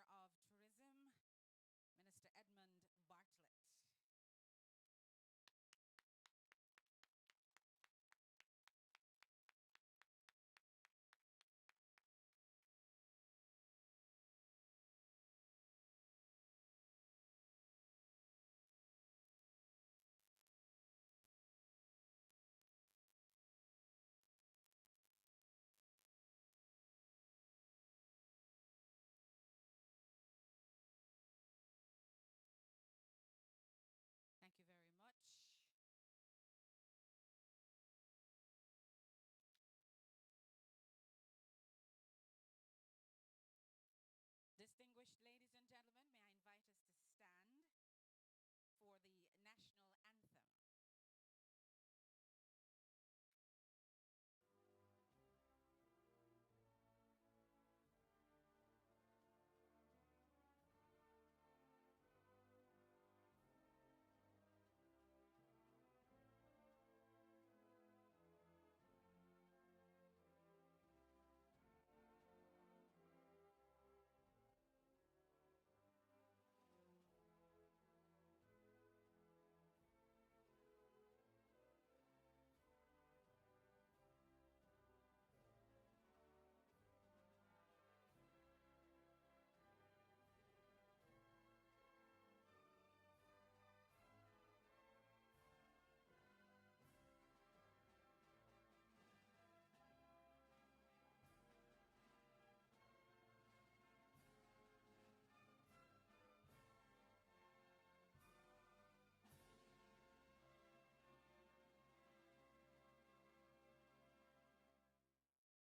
Minister of Tourism, Minister Edmund Bartlett. Thank you very much. Distinguished ladies and gentlemen, may I invite us to stand for the national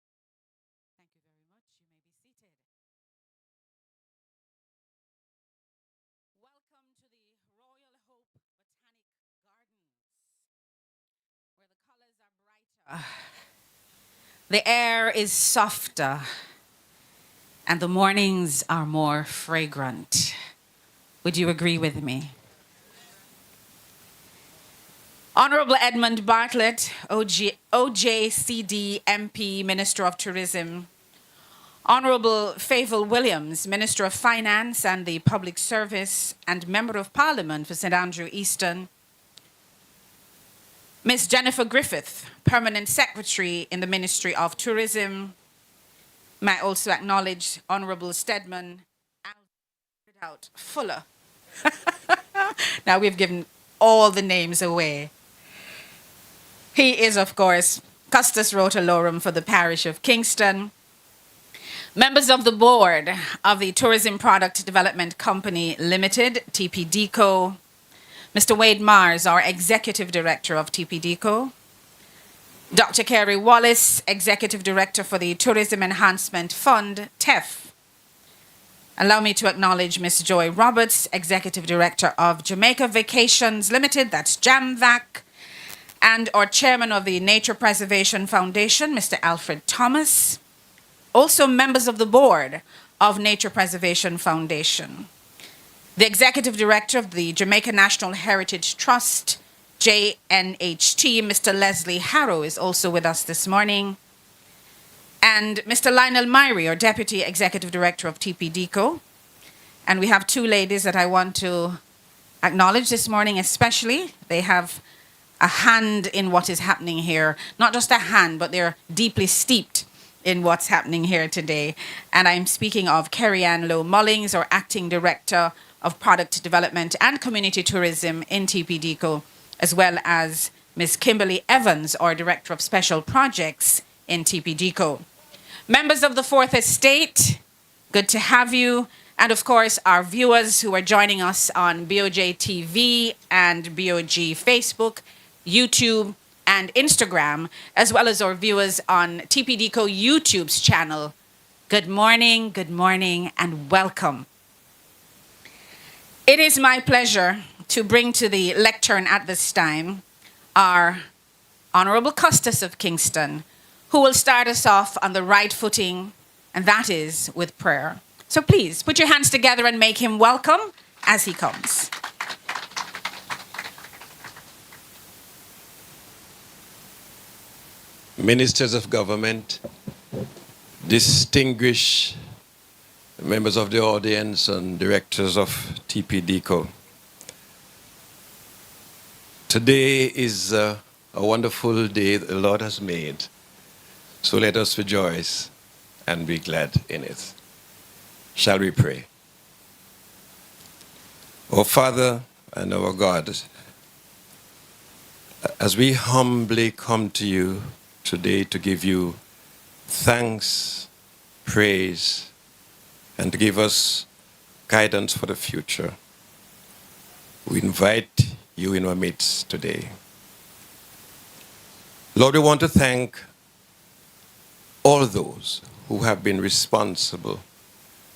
anthem. Thank you very much. You may be seated. Welcome to the Royal Hope Botanic Gardens, where the colors are brighter, the air is softer, and the mornings are more fragrant. Would you agree with me? Honorable Edmund Bartlett, OJCD MP, Minister of Tourism. Honorable Fayval Williams, Minister of Finance and the Public Service and Member of Parliament for St. Andrew Easton. Ms. Jennifer Griffith, Permanent Secretary in the Ministry of Tourism. May I also acknowledge Honorable Stedman out Fuller. Now we've given all the names away. He is, of course, Custos Rotalorum for the parish of Kingston. Members of the board of the Tourism Product Development Company Limited, TPDCO. Mr. Wade Mars, our Executive Director of TPDCO. Dr. Kerry Wallace, Executive Director for the Tourism Enhancement Fund, TEF. Allow me to acknowledge Ms. Joy Roberts, Executive Director of Jamaica Vacations Limited, that's JAMVAC, and our Chairman of the Nature Preservation Foundation, Mr. Alfred Thomas. Also members of the board of Nature Preservation Foundation. The Executive Director of the Jamaica National Heritage Trust, JNHT, Mr. Leslie Harrow, is also with us this morning. And Mr. Lionel Myrie, our Deputy Executive Director of TPDCO. And we have two ladies that I want to acknowledge this morning especially. They have a hand in what is happening here. Not just a hand, but they're deeply steeped in what's happening here today. And I'm speaking of Kerry Ann Lowe Mullings, our Acting Director of Product Development and Community Tourism in TPDCO, as well as Ms. Kimberly Evans, our Director of Special Projects in TPDCO. Members of the Fourth Estate, good to have you. And of course, our viewers who are joining us on BOJTV and BOG Facebook, YouTube, and Instagram, as well as our viewers on TPDCO YouTube's channel. Good morning, and welcome. It is my pleasure to bring to the lectern at this time our Honorable Custos of Kingston, who will start us off on the right footing, and that is with prayer. So please, put your hands together and make him welcome as he comes. Ministers of government, distinguished members of the audience and directors of TPDCO. Today is a wonderful day the Lord has made, so let us rejoice and be glad in it. Shall we pray? Our Father and our God, as we humbly come to you today to give you thanks, praise, and to give us guidance for the future, we invite you in our midst today. Lord, we want to thank all those who have been responsible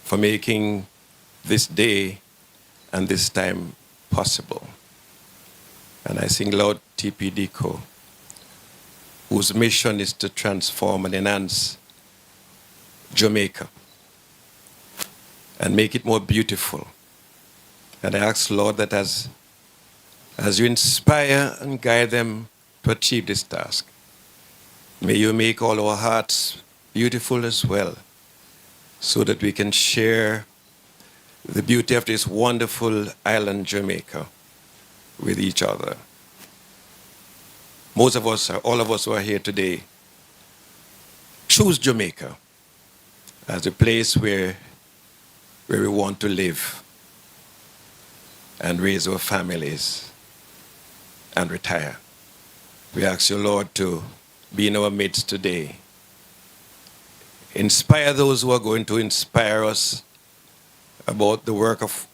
for making this day and this time possible. And I sing Lord TPDCO, whose mission is to transform and enhance Jamaica and make it more beautiful. And I ask, Lord, that as you inspire and guide them to achieve this task, may you make all our hearts beautiful as well, so that we can share the beauty of this wonderful island, Jamaica, with each other. Most of us, all of us who are here today, choose Jamaica as a place where we want to live and raise our families and retire. We ask you, Lord, to be in our midst today. Inspire those who are going to inspire us about the work of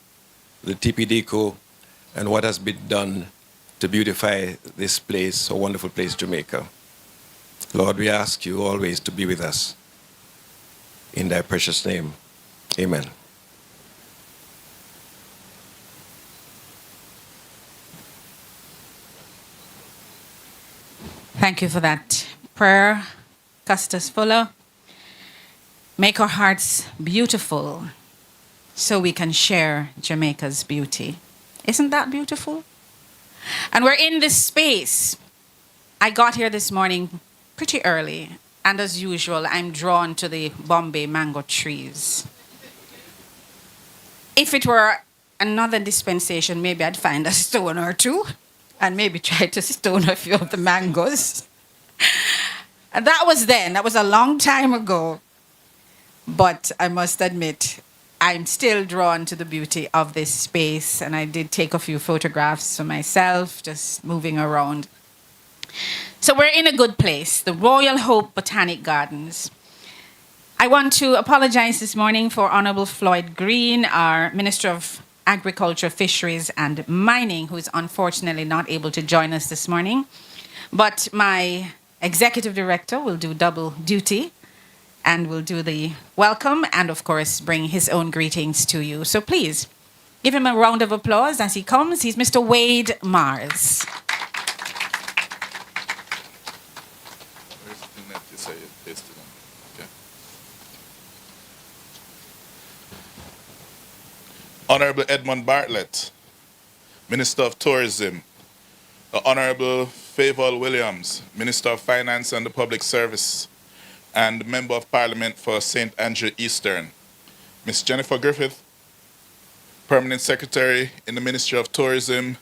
the TPDCO and what has been done to beautify this place, a wonderful place, Jamaica. Lord, we ask you always to be with us. In thy precious name, amen. Thank you for that prayer, Custis Fuller. Make our hearts beautiful so we can share Jamaica's beauty. Isn't that beautiful? And we're in this space. I got here this morning pretty early, and as usual, I'm drawn to the Bombay mango trees. If it were another dispensation, maybe I'd find a stone or two and maybe try to stone a few of the mangoes. And that was then. That was a long time ago. But I must admit, I'm still drawn to the beauty of this space. And I did take a few photographs for myself, just moving around. So we're in a good place, the Royal Hope Botanic Gardens. I want to apologize this morning for Honorable Floyd Green, our Minister of Agriculture, Fisheries and Mining, who is unfortunately not able to join us this morning. But my Executive Director will do double duty and will do the welcome and, of course, bring his own greetings to you. So please, give him a round of applause as he comes. He's Mr. Wade Mars. Honorable Edmund Bartlett, Minister of Tourism, the Honorable Favour Williams, Minister of Finance and the Public Service, and Member of Parliament for St. Andrew Eastern, Ms. Jennifer Griffith, Permanent Secretary in the Ministry of Tourism,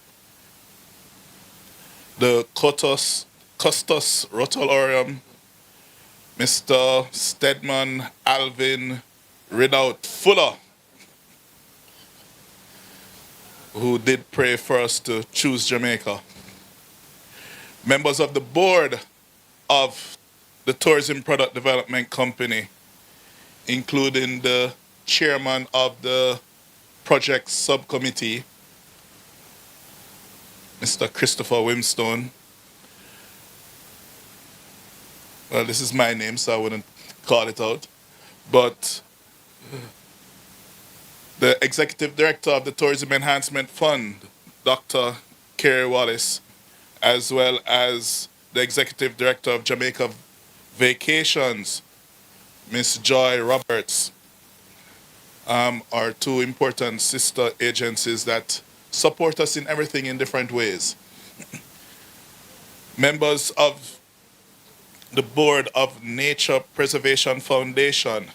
the Custos Rotolorum, Mr. Stedman Alvin Ridout Fuller, who did pray for us to choose Jamaica. Members of the board of the Tourism Product Development Company, including the chairman of the project subcommittee, Mr. Christopher Wimstone. Well, this is my name, so I wouldn't call it out. But the Executive Director of the Tourism Enhancement Fund, Dr. Kerry Wallace, as well as the Executive Director of Jamaica Vacations, Ms. Joy Roberts, are two important sister agencies that support us in everything in different ways. Members of the board of Nature Preservation Foundation,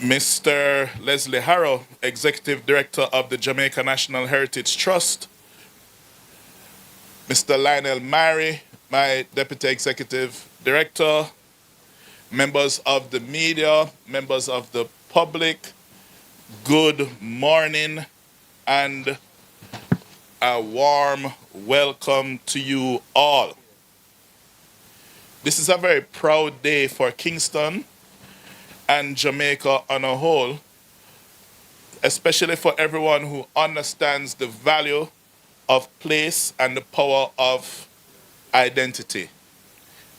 Mr. Leslie Harrow, Executive Director of the Jamaica National Heritage Trust, Mr. Lionel Mary, my Deputy Executive Director, members of the media, members of the public, good morning and a warm welcome to you all. This is a very proud day for Kingston and Jamaica on a whole, especially for everyone who understands the value of place and the power of identity.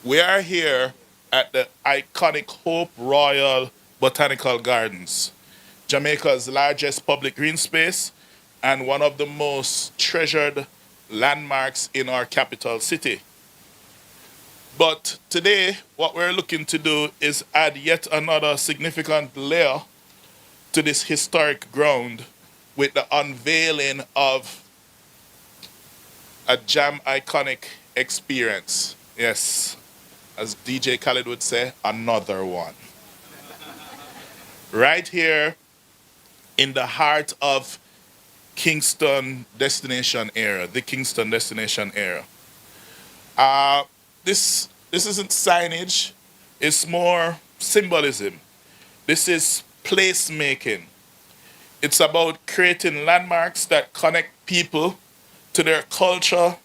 We are here at the iconic Hope Royal Botanical Gardens, Jamaica's largest public green space and one of the most treasured landmarks in our capital city. But today, what we're looking to do is add yet another significant layer to this historic ground with the unveiling of a Jam Iconic experience. Yes, as DJ Khaled would say, another one. Right here in the heart of Kingston destination area, the Kingston destination area. This isn't signage, it's more symbolism. This is placemaking. It's about creating landmarks that connect people to their culture,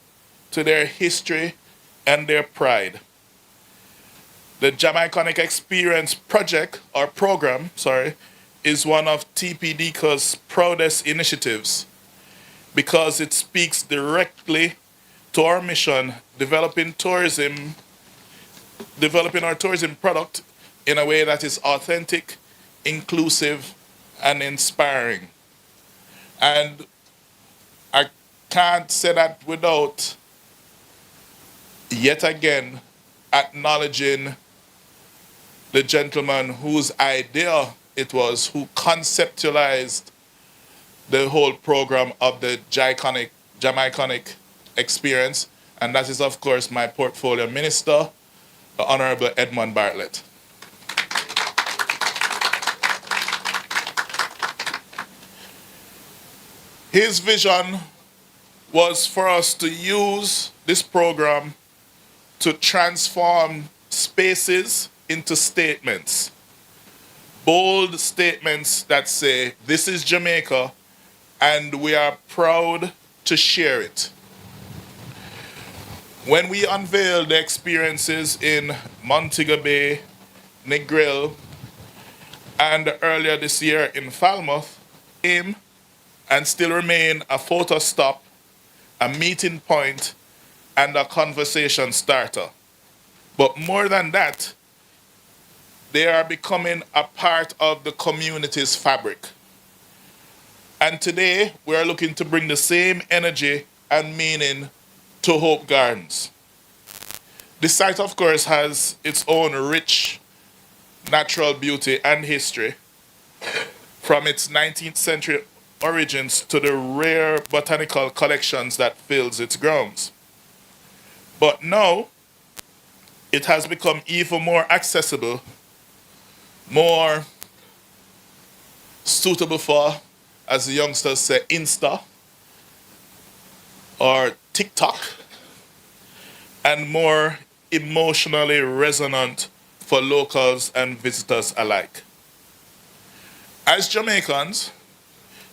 to their history, and their pride. The Jamaican Experience project, or program, is one of TPDCA's proudest initiatives because it speaks directly to our mission, developing our tourism product in a way that is authentic, inclusive, and inspiring. And I can't say that without yet again acknowledging the gentleman whose idea it was, who conceptualized the whole program of the Jamaican Experience, and that is, of course, my portfolio minister, the Honorable Edmund Bartlett. His vision was for us to use this program to transform spaces into statements. Bold statements that say, this is Jamaica, and we are proud to share it. When we unveiled the experiences in Montego Bay, Negril, and earlier this year in Falmouth, aim and still remain a photo stop, a meeting point, and a conversation starter. But more than that, they are becoming a part of the community's fabric. And today, we are looking to bring the same energy and meaning to Hope Gardens. This site, of course, has its own rich natural beauty and history, from its 19th century origins to the rare botanical collections that fills its grounds. But now, it has become even more accessible, more suitable for, as the youngsters say, Insta or TikTok, and more emotionally resonant for locals and visitors alike. As Jamaicans,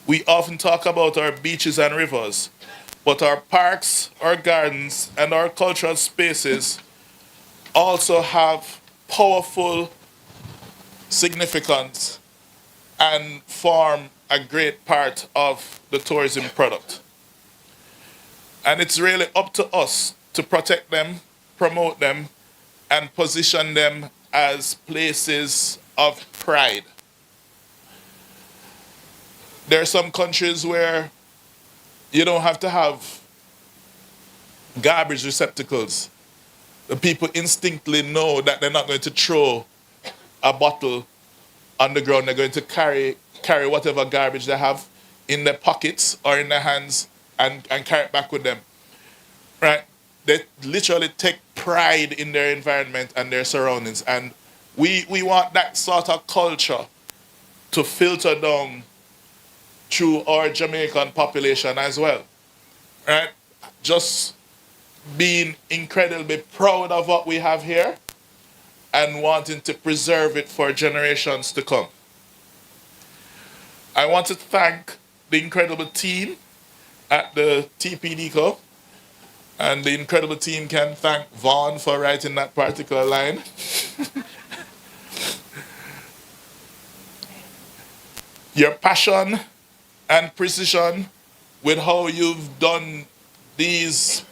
we often talk about our beaches and rivers, but our parks, our gardens, and our cultural spaces also have powerful significance and form a great part of the tourism product. And it's really up to us to protect them, promote them, and position them as places of pride. There are some countries where you don't have to have garbage receptacles. The people instinctively know that they're not going to throw a bottle on the ground. They're going to carry whatever garbage they have in their pockets or in their hands and carry it back with them. Right? They literally take pride in their environment and their surroundings. And we want that sort of culture to filter down through our Jamaican population as well. Right? Just being incredibly proud of what we have here and wanting to preserve it for generations to come. I want to thank the incredible team at the TPDCO, and the incredible team can thank Vaughn for writing that particular line. Your passion and precision with how you've done these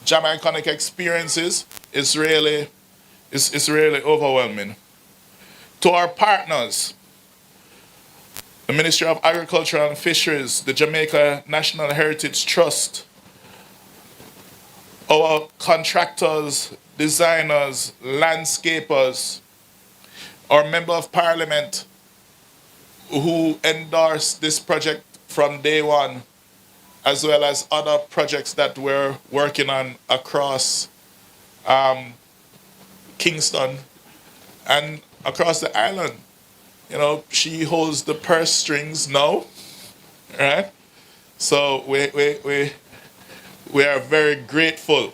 Jamaicanic experiences is really overwhelming. To our partners, the Ministry of Agriculture and Fisheries, the Jamaica National Heritage Trust, our contractors, designers, landscapers, our Member of Parliament who endorsed this project from day one, as well as other projects that we're working on across Kingston and across the island. You know, she holds the purse strings now, right? So we are very grateful.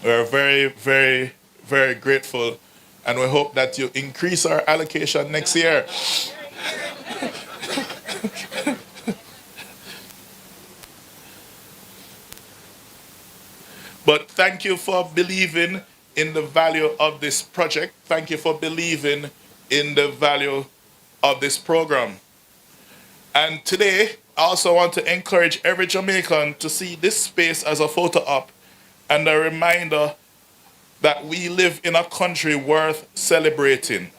We're very, very, very grateful, and we hope that you increase our allocation next year. But thank you for believing in the value of this project. Thank you for believing in the value of this program. And today, I also want to encourage every Jamaican to see this space as a photo op and a reminder that we live in a country worth celebrating.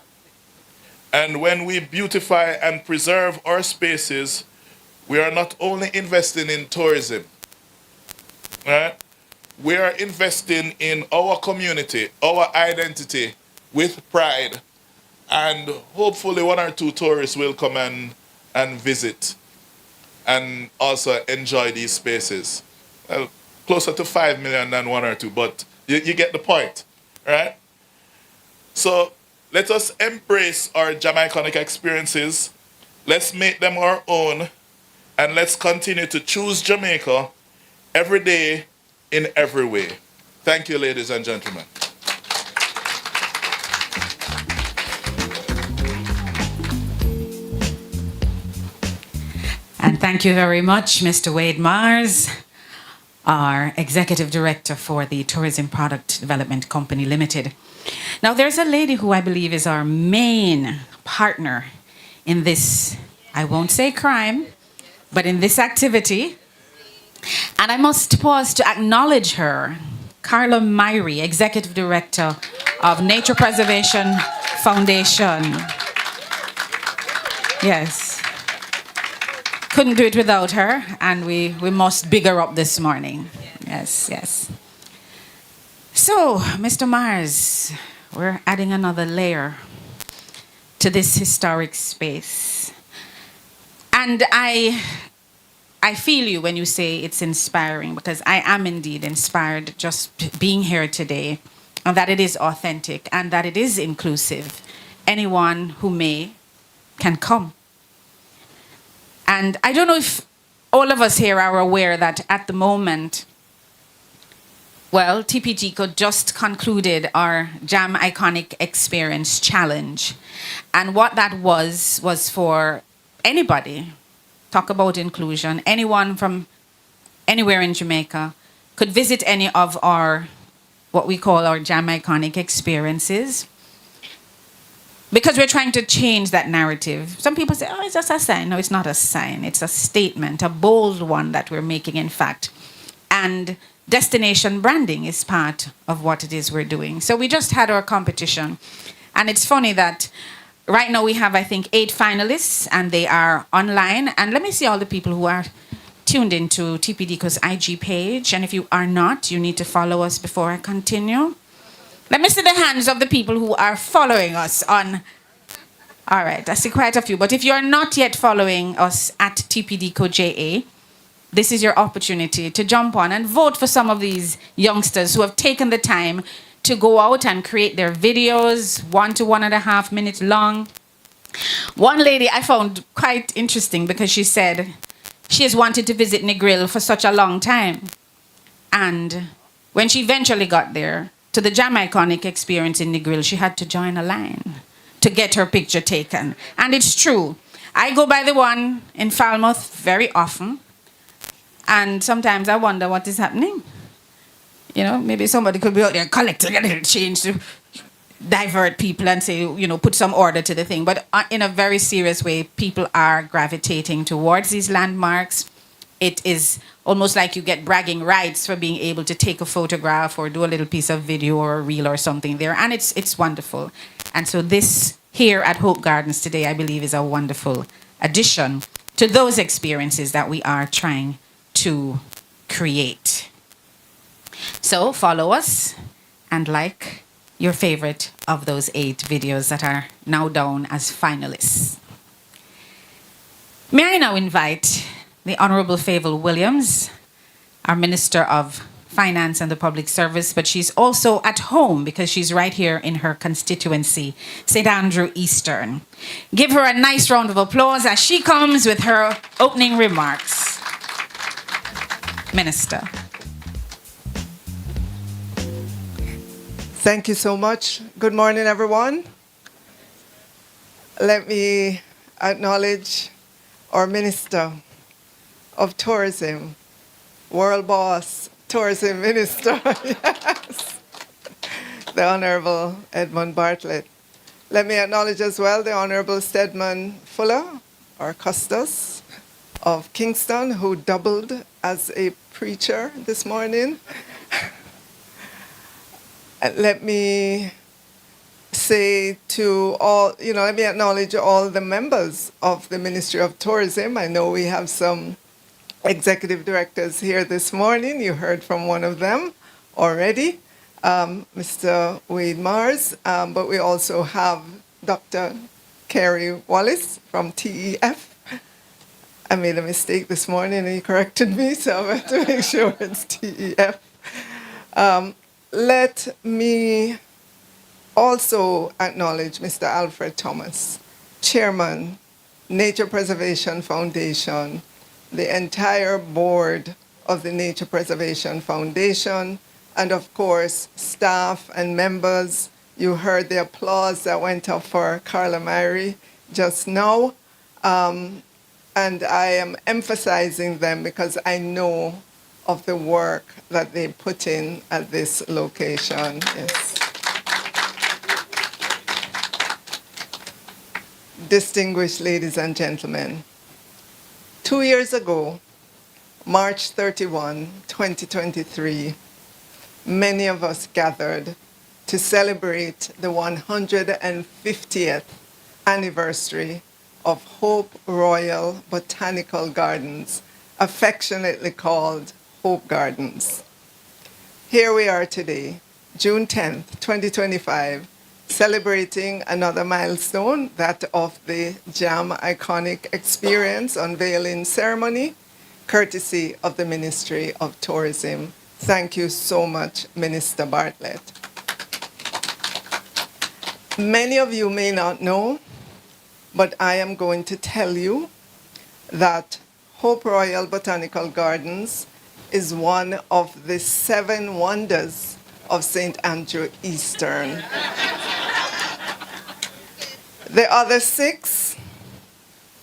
And when we beautify and preserve our spaces, we are not only investing in tourism, right? We are investing in our community, our identity with pride. And hopefully one or two tourists will come and visit and also enjoy these spaces. Well, closer to 5 million than one or two, but you get the point, right? So let us embrace our Jamaicanic experiences. Let's make them our own, and let's continue to choose Jamaica every day in every way. Thank you, ladies and gentlemen. And thank you very much, Mr. Wade Mars, our Executive Director for the Tourism Product Development Company Limited. Now, there's a lady who I believe is our main partner in this, I won't say crime, but in this activity. And I must pause to acknowledge her, Carla Myrie, Executive Director of Nature Preservation Foundation. Yes. Couldn't do it without her, and we must big her up this morning. Yes, yes. So, Mr. Mars, we're adding another layer to this historic space. And I feel you when you say it's inspiring, because I am indeed inspired just being here today, and that it is authentic and that it is inclusive. Anyone who may can come. And I don't know if all of us here are aware that at the moment, well, TPDCO just concluded our Jam Iconic Experience Challenge. And what that was for anybody, talk about inclusion, anyone from anywhere in Jamaica could visit any of our, what we call our Jam Iconic Experiences. Because we're trying to change that narrative. Some people say, oh, it's just a sign. No, it's not a sign. It's a statement, a bold one that we're making, in fact. And destination branding is part of what it is we're doing. So we just had our competition. And it's funny that right now we have, I think, 8 finalists, and they are online. And let me see all the people who are tuned into TPDCO's IG page. And if you are not, you need to follow us before I continue. Let me see the hands of the people who are following us on. All right, I see quite a few. But if you're not yet following us at TPDCO JA, this is your opportunity to jump on and vote for some of these youngsters who have taken the time to go out and create their videos, 1 to 1.5 minutes long, One lady I found quite interesting because she said she has wanted to visit Negril for such a long time. And when she eventually got there, to the Jamaicanic experience in Negril, she had to join a line to get her picture taken. And it's true. I go by the one in Falmouth very often. And sometimes I wonder what is happening. You know, maybe somebody could be out there collecting a little change to divert people and say, you know, put some order to the thing. But in a very serious way, people are gravitating towards these landmarks. It is almost like you get bragging rights for being able to take a photograph or do a little piece of video or a reel or something there. And it's wonderful. And so this here at Hope Gardens today, I believe, is a wonderful addition to those experiences that we are trying to create. So follow us and like your favorite of those 8 videos that are now down as finalists. May I now invite the Honorable Fable Williams, our Minister of Finance and the Public Service, but she's also at home because she's right here in her constituency, St. Andrew Eastern. Give her a nice round of applause as she comes with her opening remarks. Minister. Thank you so much. Good morning, everyone. Let me acknowledge our Minister of Tourism, world boss, tourism minister, yes, the Honorable Edmund Bartlett. Let me acknowledge as well the Honorable Stedman Fuller, our Custos of Kingston, who doubled as a preacher this morning. Let me say to all, let me acknowledge all the members of the Ministry of Tourism. I know we have some executive directors here this morning. You heard from one of them already, Mr. Wade Mars, but we also have Dr. Kerry Wallace from TEF. I made a mistake this morning and he corrected me, so I have to make sure it's TEF. Let me also acknowledge Mr. Alfred Thomas, Chairman, Nature Preservation Foundation, the entire board of the Nature Preservation Foundation, and of course, staff and members. You heard the applause that went up for Carla Myrie just now. And I am emphasizing them because I know of the work that they put in at this location. Yes. Distinguished ladies and gentlemen, 2 years ago, March 31, 2023, many of us gathered to celebrate the 150th anniversary of Hope Royal Botanical Gardens, affectionately called Hope Gardens. Here we are today, June 10th, 2025, celebrating another milestone, that of the JAM Iconic Experience unveiling ceremony, courtesy of the Ministry of Tourism. Thank you so much, Minister Bartlett. Many of you may not know, but I am going to tell you that Hope Royal Botanical Gardens is one of the 7 wonders of St. Andrew Eastern. The other 6,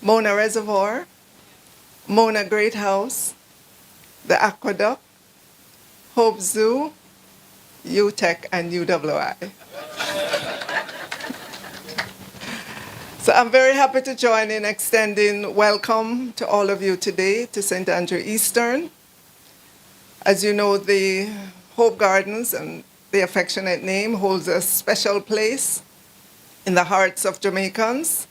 Mona Reservoir, Mona Great House, the Aqueduct, Hope Zoo, UTEC, and UWI. So I'm very happy to join in extending welcome to all of you today to St. Andrew Eastern. As you know, the Hope Gardens, and the affectionate name, holds a special place in the hearts of Jamaicans.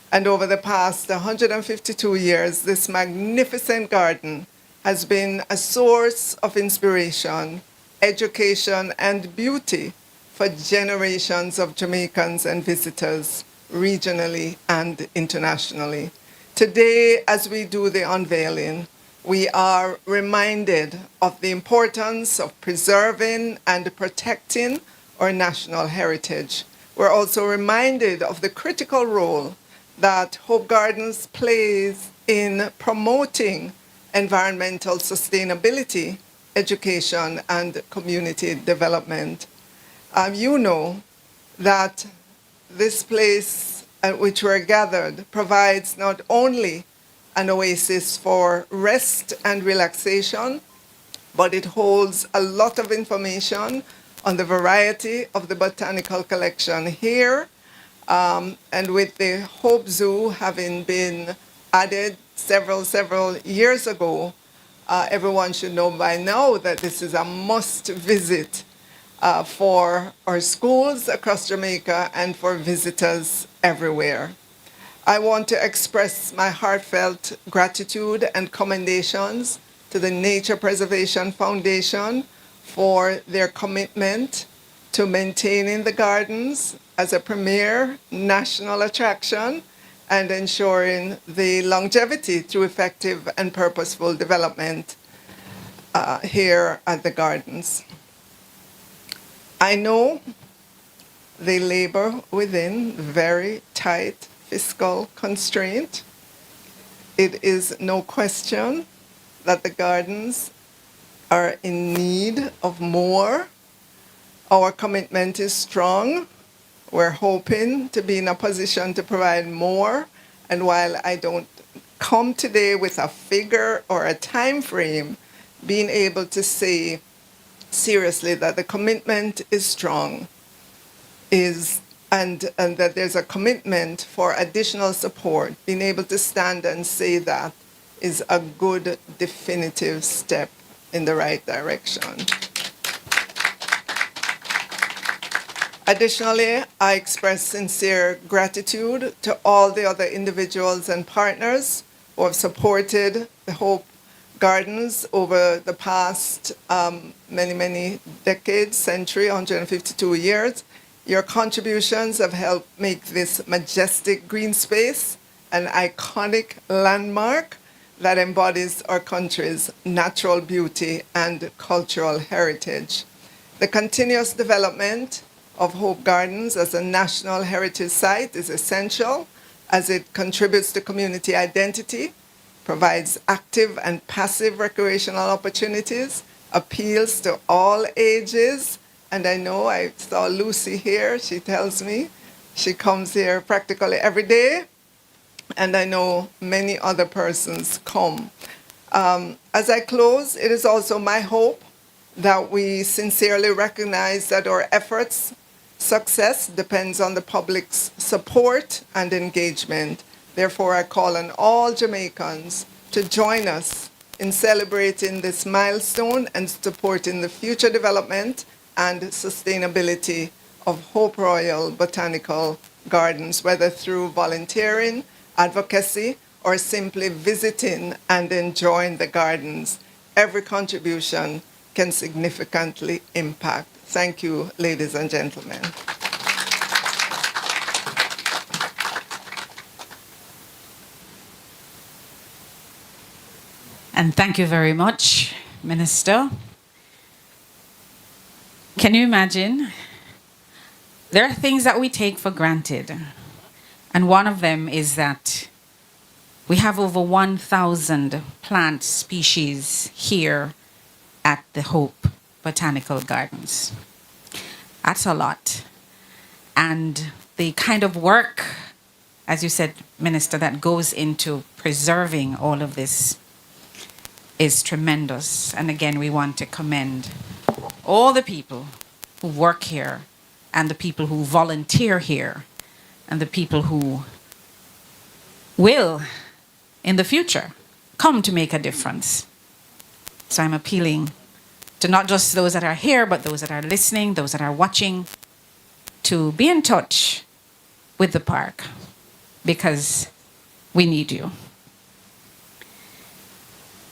And over the past 152 years, this magnificent garden has been a source of inspiration, education, and beauty for generations of Jamaicans and visitors, regionally and internationally. Today, as we do the unveiling, we are reminded of the importance of preserving and protecting our national heritage. We're also reminded of the critical role that Hope Gardens plays in promoting environmental sustainability, education, and community development. You know that this place at which we're gathered provides not only an oasis for rest and relaxation, but it holds a lot of information on the variety of the botanical collection here. And with the Hope Zoo having been added several years ago, everyone should know by now that this is a must visit for our schools across Jamaica and for visitors everywhere. I want to express my heartfelt gratitude and commendations to the Nature Preservation Foundation for their commitment to maintaining the gardens as a premier national attraction and ensuring the longevity through effective and purposeful development here at the gardens. I know they labor within very tight fiscal constraint. It is no question that the gardens are in need of more. Our commitment is strong. We're hoping to be in a position to provide more. And while I don't come today with a figure or a time frame, being able to say seriously that the commitment is strong and that there's a commitment for additional support, being able to stand and say that is a good definitive step in the right direction. Additionally, I express sincere gratitude to all the other individuals and partners who have supported the Hope Gardens over the past many decades, century, 152 years. Your contributions have helped make this majestic green space an iconic landmark that embodies our country's natural beauty and cultural heritage. The continuous development of Hope Gardens as a national heritage site is essential as it contributes to community identity, provides active and passive recreational opportunities, appeals to all ages. And I know I saw Lucy here. She tells me she comes here practically every day. And I know many other persons come. As I close, it is also my hope that we sincerely recognize that our efforts' success depends on the public's support and engagement. Therefore, I call on all Jamaicans to join us in celebrating this milestone and supporting the future development and sustainability of Hope Royal Botanical Gardens, whether through volunteering, advocacy, or simply visiting and enjoying the gardens. Every contribution can significantly impact. Thank you, ladies and gentlemen. And thank you very much, Minister. Can you imagine? There are things that we take for granted. And one of them is that we have over 1,000 plant species here at the Hope Botanical Gardens. That's a lot. And the kind of work, as you said, Minister, that goes into preserving all of this is tremendous. And again, we want to commend all the people who work here and the people who volunteer here and the people who will, in the future, come to make a difference. So I'm appealing to not just those that are here, but those that are listening, those that are watching, to be in touch with the park because we need you.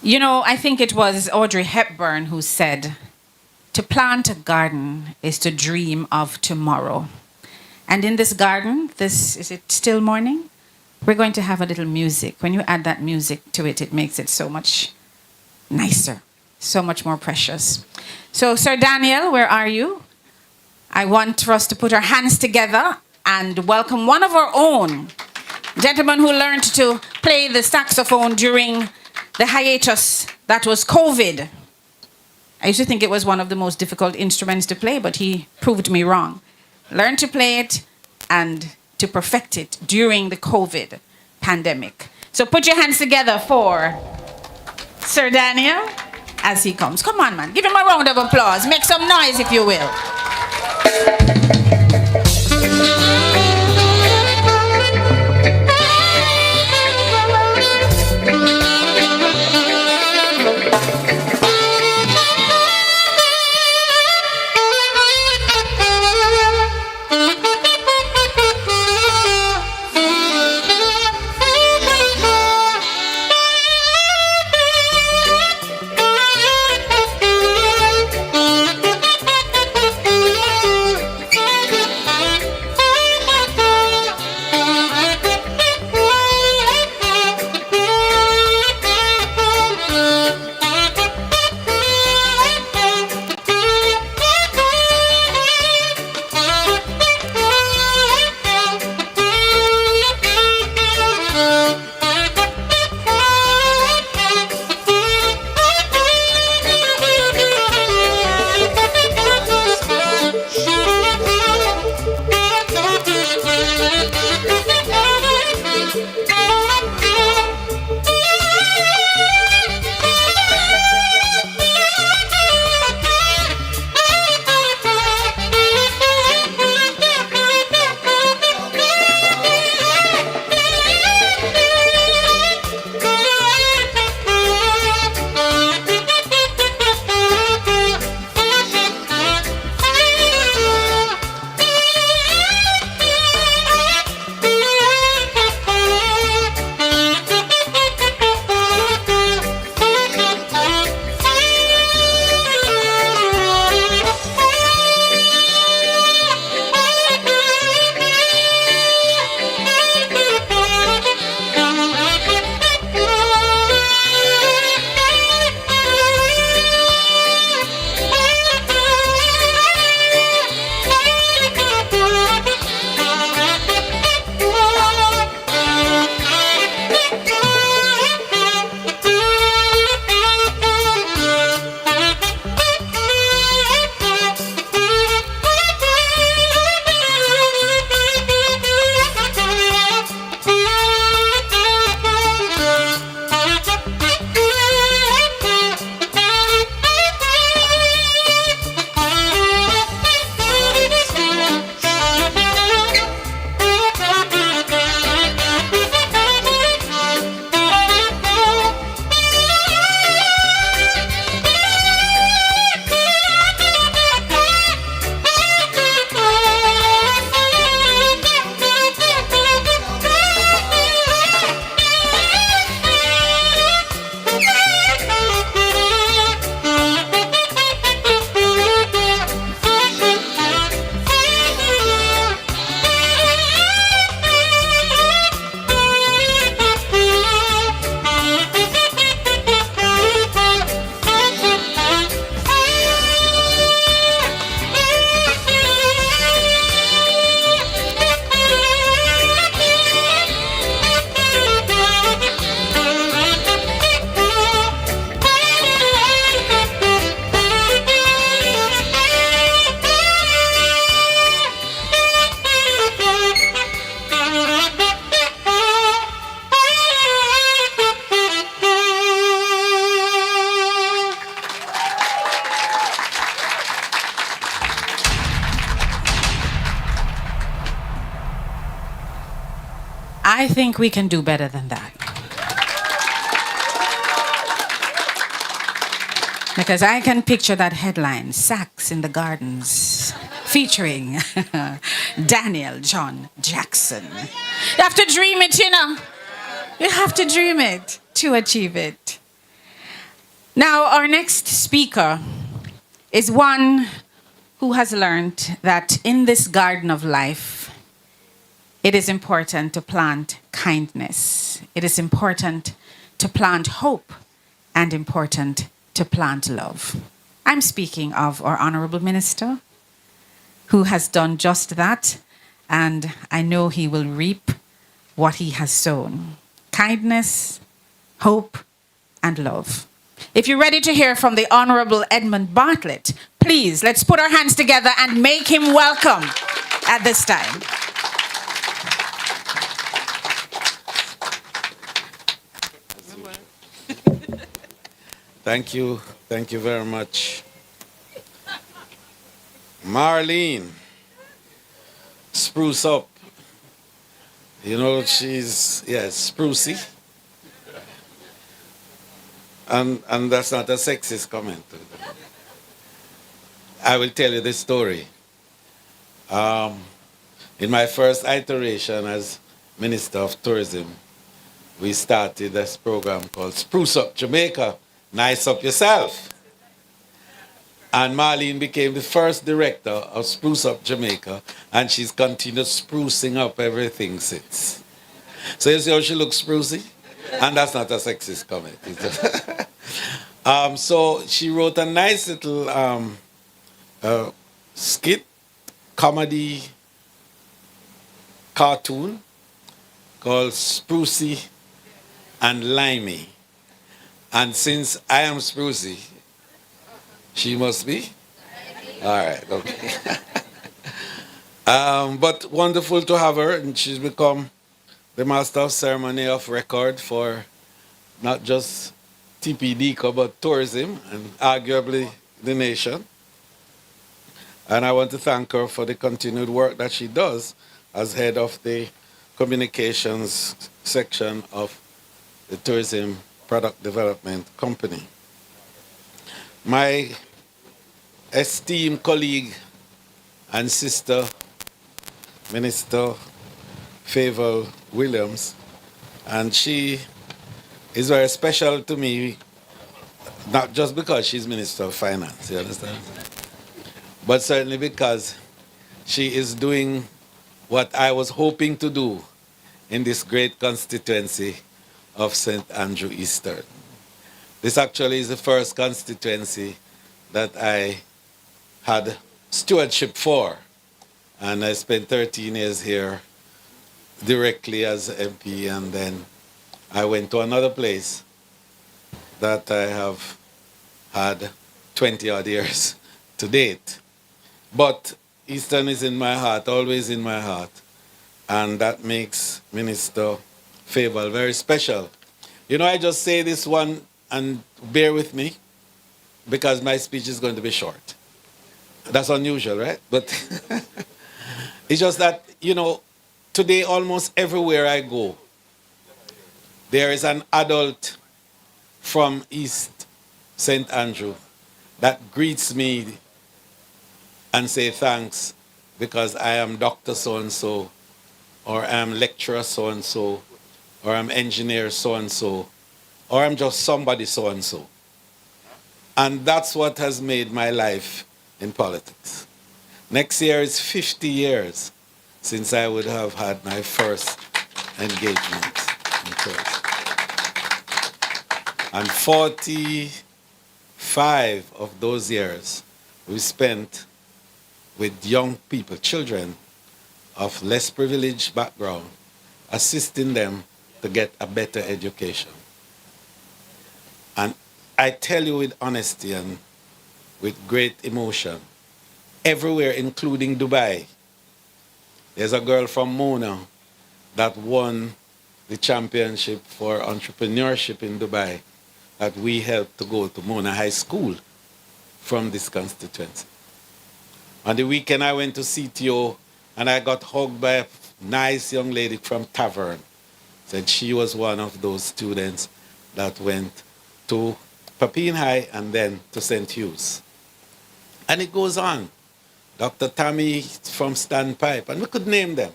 You know, I think it was Audrey Hepburn who said, to plant a garden is to dream of tomorrow. And in this garden, is it still morning? We're going to have a little music. When you add that music to it, it makes it so much nicer, so much more precious. So, Sir Daniel, where are you? I want for us to put our hands together and welcome one of our own Gentleman who learned to play the saxophone during the hiatus that was COVID. I used to think it was one of the most difficult instruments to play, but he proved me wrong. Learned to play it and to perfect it during the COVID pandemic. So put your hands together for Sir Daniel as he comes. Come on, man. Give him a round of applause. Make some noise, if you will. I think we can do better than that. Because I can picture that headline, Sax in the Gardens, featuring Daniel John Jackson. You have to dream it, you know. You have to dream it to achieve it. Now, our next speaker is one who has learned that in this garden of life, it is important to plant kindness. It is important to plant hope and important to plant love. I'm speaking of our Honorable Minister, who has done just that, and I know he will reap what he has sown: kindness, hope, and love. If you're ready to hear from the Honorable Edmund Bartlett, please, let's put our hands together and make him welcome at this time. Thank you. Thank you very much. Marlene, spruce up. You know, she's, yes, sprucey. And that's not a sexist comment. I will tell you this story. In my first iteration as Minister of Tourism, we started this program called Spruce Up Jamaica, Nice Up Yourself. And Marlene became the first director of Spruce Up Jamaica, and she's continued sprucing up everything since. So you see how she looks sprucey? And that's not a sexist comment. So she wrote a nice little skit, comedy cartoon called Sprucey and Limey. And since I am sprucey, she must be? All right, okay. But wonderful to have her, and she's become the master of ceremony of record for not just TPDCO, but tourism, and arguably the nation. And I want to thank her for the continued work that she does as head of the communications section of the Tourism Product Development Company. My esteemed colleague and sister, Minister Favour Williams, and she is very special to me, not just because she's Minister of Finance, you understand? But certainly because she is doing what I was hoping to do in this great constituency of St. Andrew Eastern. This actually is the first constituency that I had stewardship for, and I spent 13 years here directly as MP, and then I went to another place that I have had 20 odd years to date. But Eastern is in my heart, always in my heart, and that makes Minister Favour very special. You know, I just say this one, and bear with me, because my speech is going to be short. That's unusual, right? But it's just that, you know, today almost everywhere I go, there is an adult from East St. Andrew that greets me and say thanks because I am Dr. so-and-so, or I'm lecturer so-and-so, or I'm engineer so-and-so, or I'm just somebody so-and-so. And that's what has made my life in politics. Next year is 50 years since I would have had my first engagement in tourism. And 45 of those years we spent with young people, children of less privileged background, assisting them to get a better education. And I tell you with honesty and with great emotion, everywhere, including Dubai, there's a girl from Mona that won the championship for entrepreneurship in Dubai that we helped to go to Mona High School from this constituency. On the weekend, I went to CTO and I got hugged by a nice young lady from Tavern. Said she was one of those students that went to Papine High and then to St. Hugh's. And it goes on. Dr. Tammy from Standpipe, and we could name them.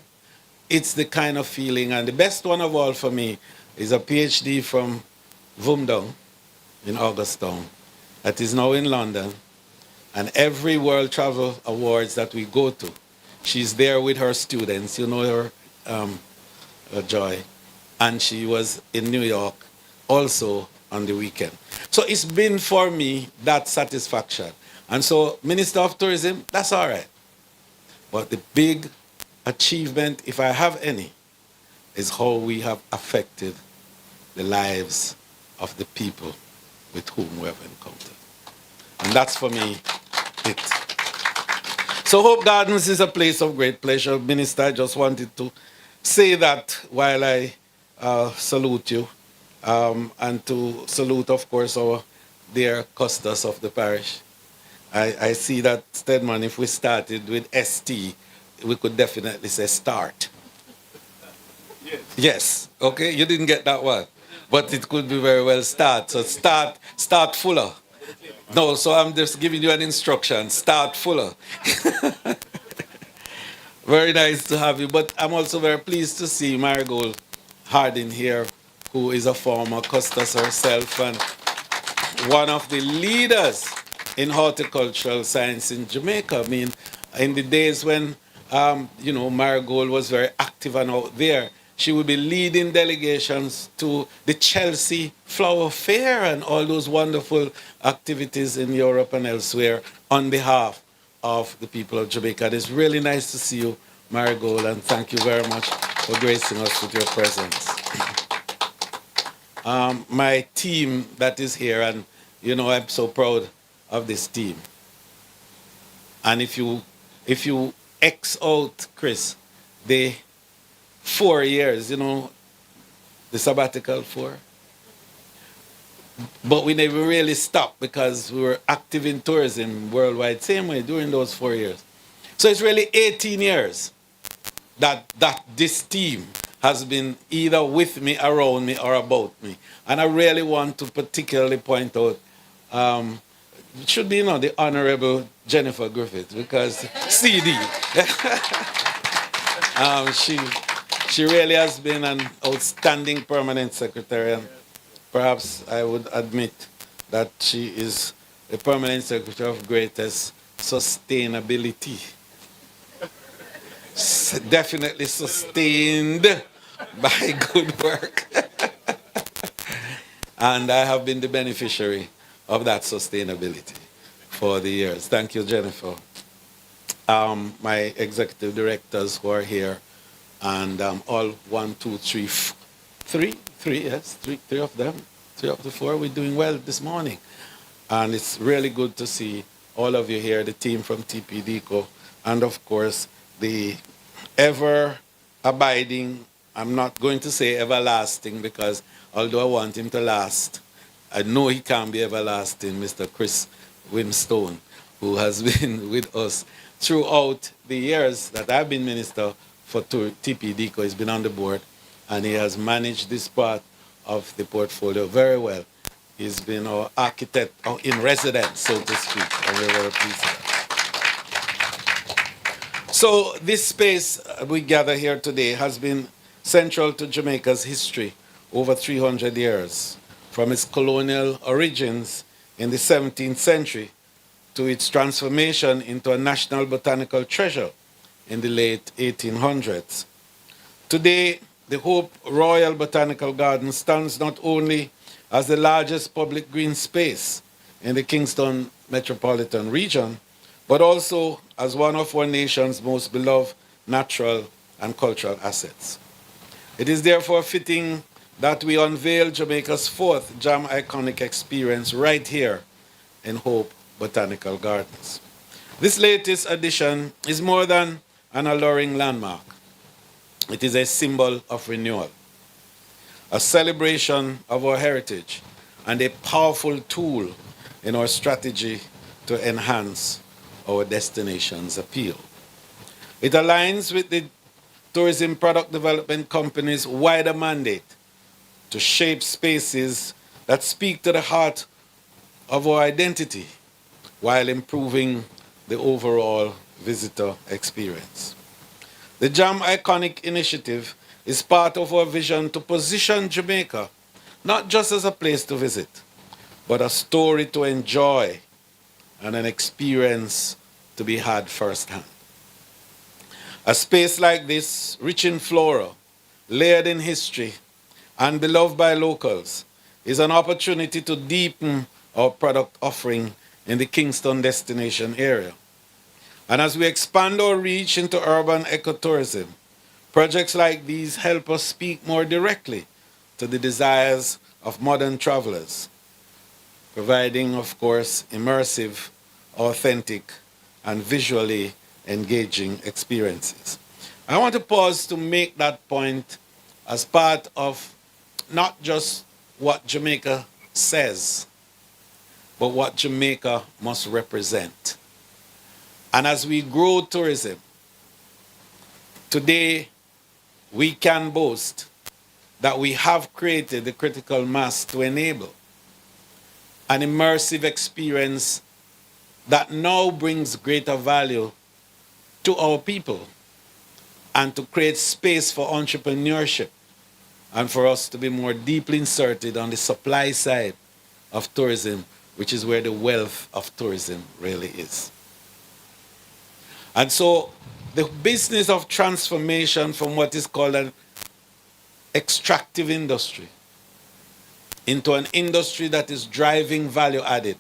It's the kind of feeling, and the best one of all for me is a PhD from Vumdong in Augustown that is now in London. And every World Travel Awards that we go to, she's there with her students. You know her, Joy. And she was in New York also on the weekend. So it's been for me that satisfaction. And so Minister of Tourism, that's all right. But the big achievement, if I have any, is how we have affected the lives of the people with whom we have encountered. And that's for me it. So Hope Gardens is a place of great pleasure. Minister, I just wanted to say that while I salute you, and to salute, of course, our dear custos of the parish. I see that, Stedman, if we started with ST, we could definitely say start. Yes. Okay, you didn't get that one. But it could be very well start. So start fuller. No, so I'm just giving you an instruction. Start fuller. Very nice to have you. But I'm also very pleased to see Marigold Harding here, who is a former custos herself and one of the leaders in horticultural science in Jamaica. I mean, in the days when, Marigold was very active and out there, she would be leading delegations to the Chelsea Flower Fair and all those wonderful activities in Europe and elsewhere on behalf of the people of Jamaica. It's really nice to see you, Marigold, and thank you very much for gracing us with your presence. My team that is here, and I'm so proud of this team. And if you X out, Chris, the 4 years, the sabbatical 4. But we never really stopped because we were active in tourism worldwide, same way during those 4 years. So it's really 18 years that this team has been either with me, around me, or about me. And I really want to particularly point out, it should be, the Honorable Jennifer Griffith, because CD. She really has been an outstanding permanent secretary, and perhaps I would admit that she is a permanent secretary of greatest sustainability. Definitely sustained by good work. And I have been the beneficiary of that sustainability for the years. Thank you, Jennifer. My executive directors who are here, and all 3 of them, 3 of the 4, we're doing well this morning. And it's really good to see all of you here, the team from TPDCO, and of course, the ever-abiding, I'm not going to say everlasting, because although I want him to last, I know he can be everlasting, Mr. Chris Wimstone, who has been with us throughout the years that I've been minister for TPDCO. He's been on the board, and he has managed this part of the portfolio very well. He's been our architect in residence, so to speak, and we're very pleased with that. So this space we gather here today has been central to Jamaica's history over 300 years, from its colonial origins in the 17th century to its transformation into a national botanical treasure in the late 1800s. Today, the Hope Royal Botanical Garden stands not only as the largest public green space in the Kingston metropolitan region, but also as one of our nation's most beloved natural and cultural assets. It is therefore fitting that we unveil Jamaica's 4th Jam Iconic experience right here in Hope Botanical Gardens. This latest addition is more than an alluring landmark. It is a symbol of renewal, a celebration of our heritage, and a powerful tool in our strategy to enhance our destination's appeal. It aligns with the Tourism Product Development Company's wider mandate to shape spaces that speak to the heart of our identity while improving the overall visitor experience. The Jam Iconic initiative is part of our vision to position Jamaica not just as a place to visit, but a story to enjoy and an experience to be had firsthand. A space like this, rich in flora, layered in history, and beloved by locals, is an opportunity to deepen our product offering in the Kingston destination area. And as we expand our reach into urban ecotourism, Projects like these help us speak more directly to the desires of modern travelers, providing, of course, immersive, authentic, and visually engaging experiences. I want to pause to make that point as part of not just what Jamaica says, but what Jamaica must represent. And as we grow tourism, today we can boast that we have created the critical mass to enable an immersive experience that now brings greater value to our people and to create space for entrepreneurship and for us to be more deeply inserted on the supply side of tourism, which is where the wealth of tourism really is. And so the business of transformation from what is called an extractive industry into an industry that is driving value added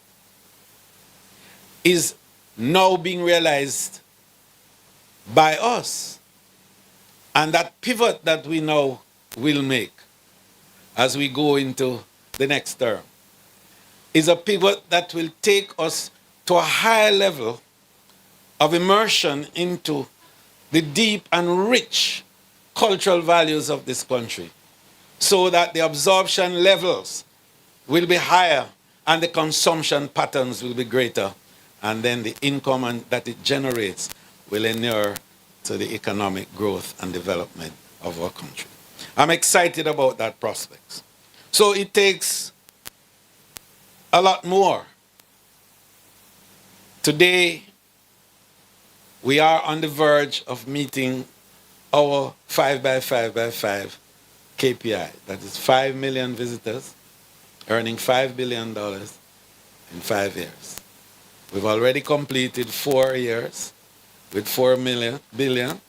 is now being realized by us. And that pivot that we now will make as we go into the next term is a pivot that will take us to a higher level of immersion into the deep and rich cultural values of this country, so that the absorption levels will be higher and the consumption patterns will be greater, and then the income that it generates will inure to the economic growth and development of our country. I'm excited about that prospect. So it takes a lot more. Today, we are on the verge of meeting our 5x5x5 KPI. That is 5 million visitors, earning $5 billion in 5 years. We've already completed 4 years with 4 billion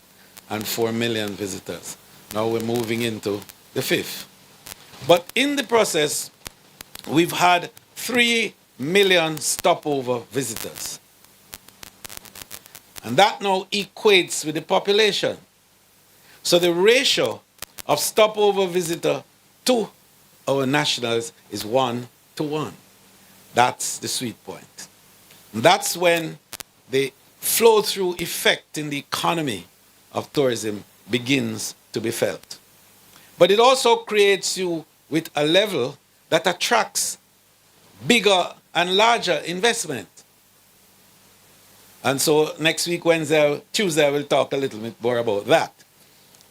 and 4 million visitors. Now we're moving into the 5th. But in the process, we've had 3 million stopover visitors. And that now equates with the population. So the ratio of stopover visitor to our nationals is 1 to 1. That's the sweet point. And that's when the flow-through effect in the economy of tourism begins to be felt. But it also creates you with a level that attracts bigger and larger investment. And so next week, Tuesday, I will talk a little bit more about that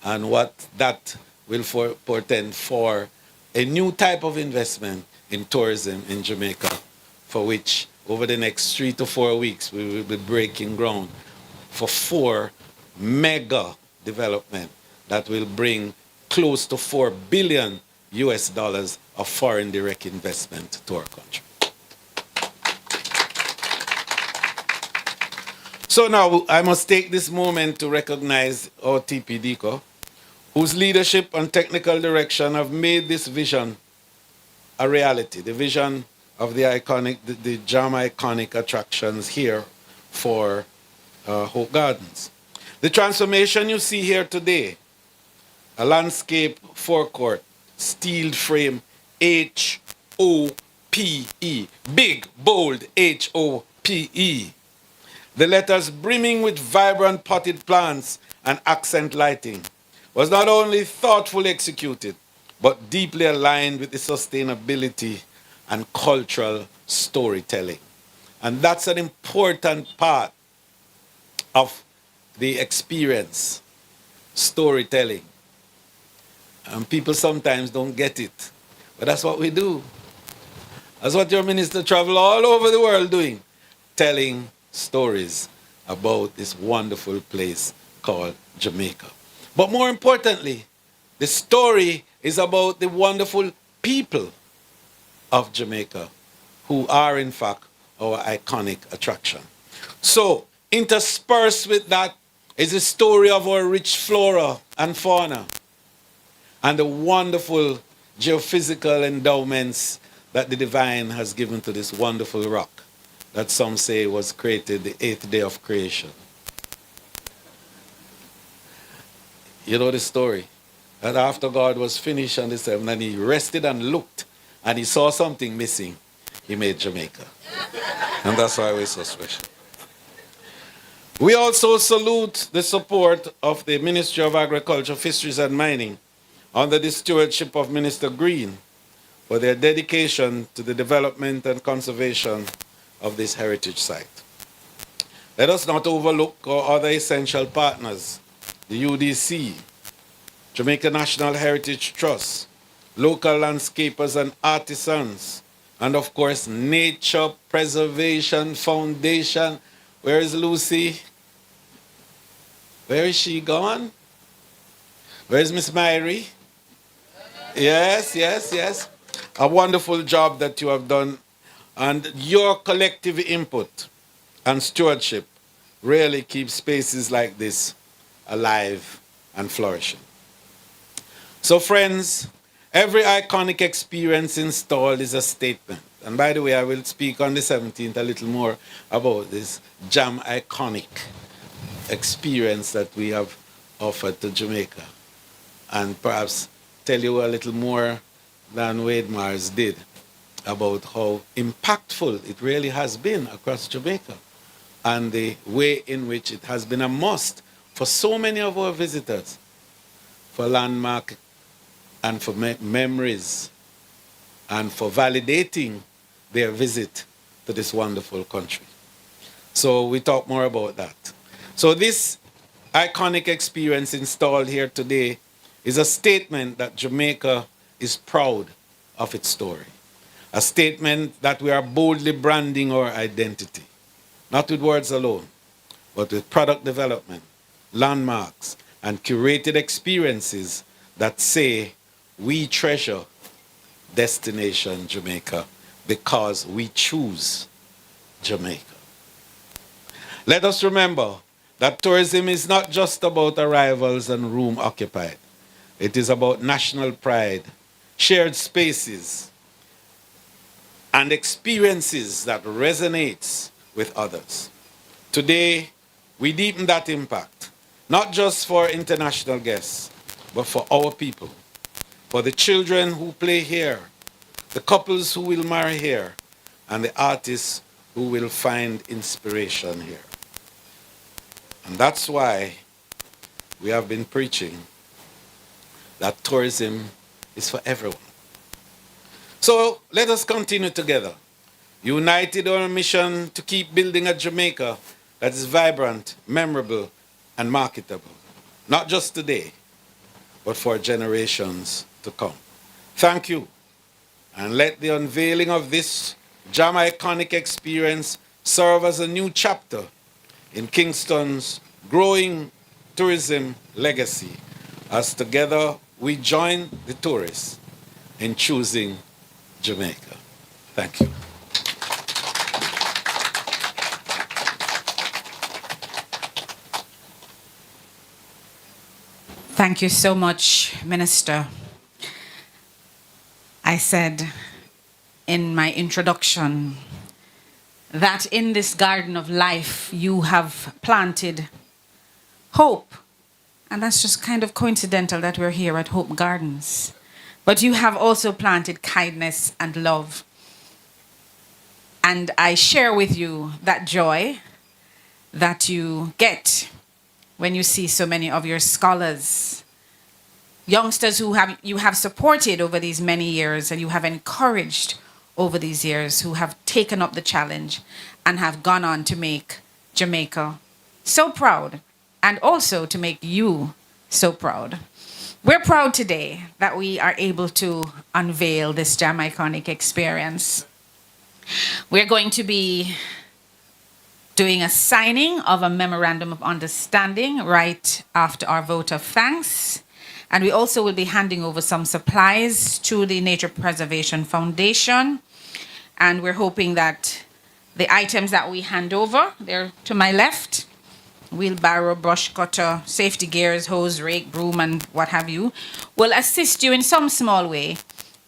and what that will portend for a new type of investment in tourism in Jamaica, for which over the next 3 to 4 weeks, we will be breaking ground for 4 mega development that will bring close to $4 billion of foreign direct investment to our country. So now I must take this moment to recognize our TPDCO, whose leadership and technical direction have made this vision a reality. The vision of the Jam iconic attractions here for Hope Gardens. The transformation you see here today, a landscape forecourt, steel frame, H-O-P-E, big, bold H-O-P-E. The letters brimming with vibrant potted plants and accent lighting was not only thoughtfully executed, but deeply aligned with the sustainability and cultural storytelling. And that's an important part of the experience, storytelling. And people sometimes don't get it, but that's what we do. That's what your minister travel all over the world doing, telling stories about this wonderful place called Jamaica. But more importantly, the story is about the wonderful people of Jamaica, who are in fact our iconic attraction. So, interspersed with that is the story of our rich flora and fauna and the wonderful geophysical endowments that the divine has given to this wonderful rock that some say was created the 8th day of creation. You know the story. And after God was finished on the seventh, and he rested and looked, and he saw something missing, he made Jamaica. And that's why we're so special. We also salute the support of the Ministry of Agriculture, Fisheries and Mining under the stewardship of Minister Green for their dedication to the development and conservation of this heritage site. Let us not overlook our other essential partners, the UDC, Jamaica National Heritage Trust, local landscapers and artisans, and of course, Nature Preservation Foundation. Where is Lucy? Where is she gone? Where is Miss Myrie? Yes. A wonderful job that you have done, and your collective input and stewardship really keeps spaces like this alive and flourishing. So friends, every iconic experience installed is a statement. And by the way, I will speak on the 17th a little more about this Jam Iconic experience that we have offered to Jamaica, and perhaps tell you a little more than Wade Mars did about how impactful it really has been across Jamaica, and the way in which it has been a must for so many of our visitors, for landmark and for memories and for validating their visit to this wonderful country. So we talk more about that. So this iconic experience installed here today is a statement that Jamaica is proud of its story. A statement that we are boldly branding our identity, not with words alone, but with product development, landmarks, and curated experiences that say we treasure destination Jamaica because we choose Jamaica. Let us remember that tourism is not just about arrivals and room occupied. It is about national pride, shared spaces, and experiences that resonates with others. Today, we deepen that impact, not just for international guests, but for our people, for the children who play here, the couples who will marry here, and the artists who will find inspiration here. And that's why we have been preaching that tourism is for everyone. So let us continue together, united on a mission to keep building a Jamaica that is vibrant, memorable, and marketable, not just today, but for generations to come. Thank you, and let the unveiling of this Jam Iconic experience serve as a new chapter in Kingston's growing tourism legacy, as together we join the tourists in choosing Jamaica. Thank you. Thank you so much, Minister. I said in my introduction that in this garden of life you have planted hope. And that's just kind of coincidental that we're here at Hope Gardens. But you have also planted kindness and love. And I share with you that joy that you get when you see so many of your scholars, youngsters who you have supported over these many years and you have encouraged over these years, who have taken up the challenge and have gone on to make Jamaica so proud, and also to make you so proud. We're proud today that we are able to unveil this Jam Iconic experience. We're going to be doing a signing of a memorandum of understanding right after our vote of thanks. And we also will be handing over some supplies to the Nature Preservation Foundation. And we're hoping that the items that we hand over, they're to my left, wheelbarrow, brush cutter, safety gears, hose, rake, broom, and what have you, will assist you in some small way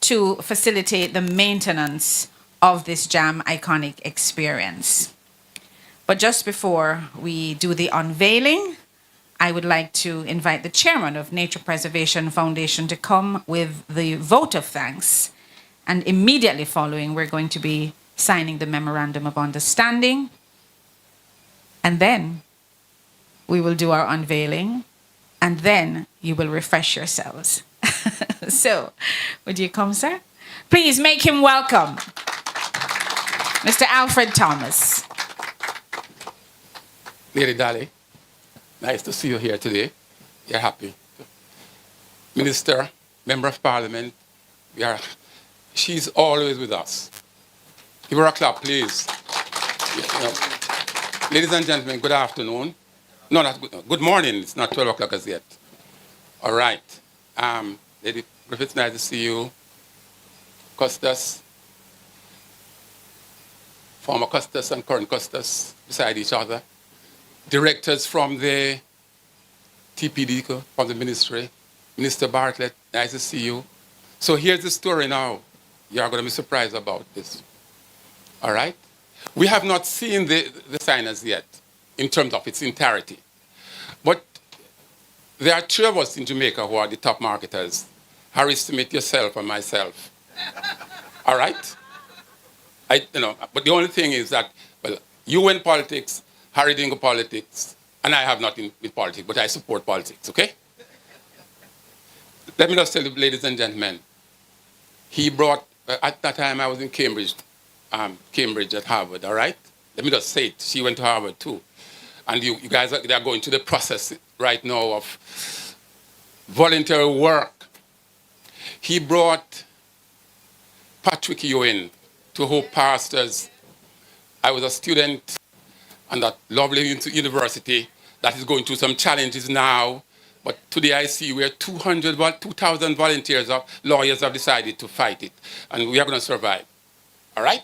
to facilitate the maintenance of this Jam Iconic experience. But just before we do the unveiling, I would like to invite the chairman of Nature Preservation Foundation to come with the vote of thanks. And immediately following, we're going to be signing the Memorandum of Understanding. And then we will do our unveiling. And then you will refresh yourselves. So, would you come, sir? Please make him welcome. Mr. Alfred Thomas. Lady Dolly, nice to see you here today. You're happy. Minister, Member of Parliament, she's always with us. Give her a clap, please. You know, ladies and gentlemen, good afternoon. No, not good. No, good morning. It's not 12 o'clock as yet. All right. Lady Griffiths, nice to see you. Custis, former Custis and current Custis beside each other. Directors from the TPD, from the ministry. Minister Bartlett, nice to see you. So here's the story now. You're going to be surprised about this. All right? We have not seen the sign as yet in terms of its entirety. But there are three of us in Jamaica who are the top marketers. Harry Smith, yourself, and myself. All right? But the only thing is that, well, you went politics, Harry didn't go politics, and I have nothing with politics, but I support politics, okay? Let me just tell you, ladies and gentlemen, he brought, at that time I was in Cambridge at Harvard, all right? Let me just say it. She went to Harvard too. And you guys are going through the process right now of voluntary work. He brought Patrick Ewing to Hope Pastors. I was a student at that lovely university that is going through some challenges now. But today I see where 2,000 volunteers, lawyers have decided to fight it. And we are going to survive. All right?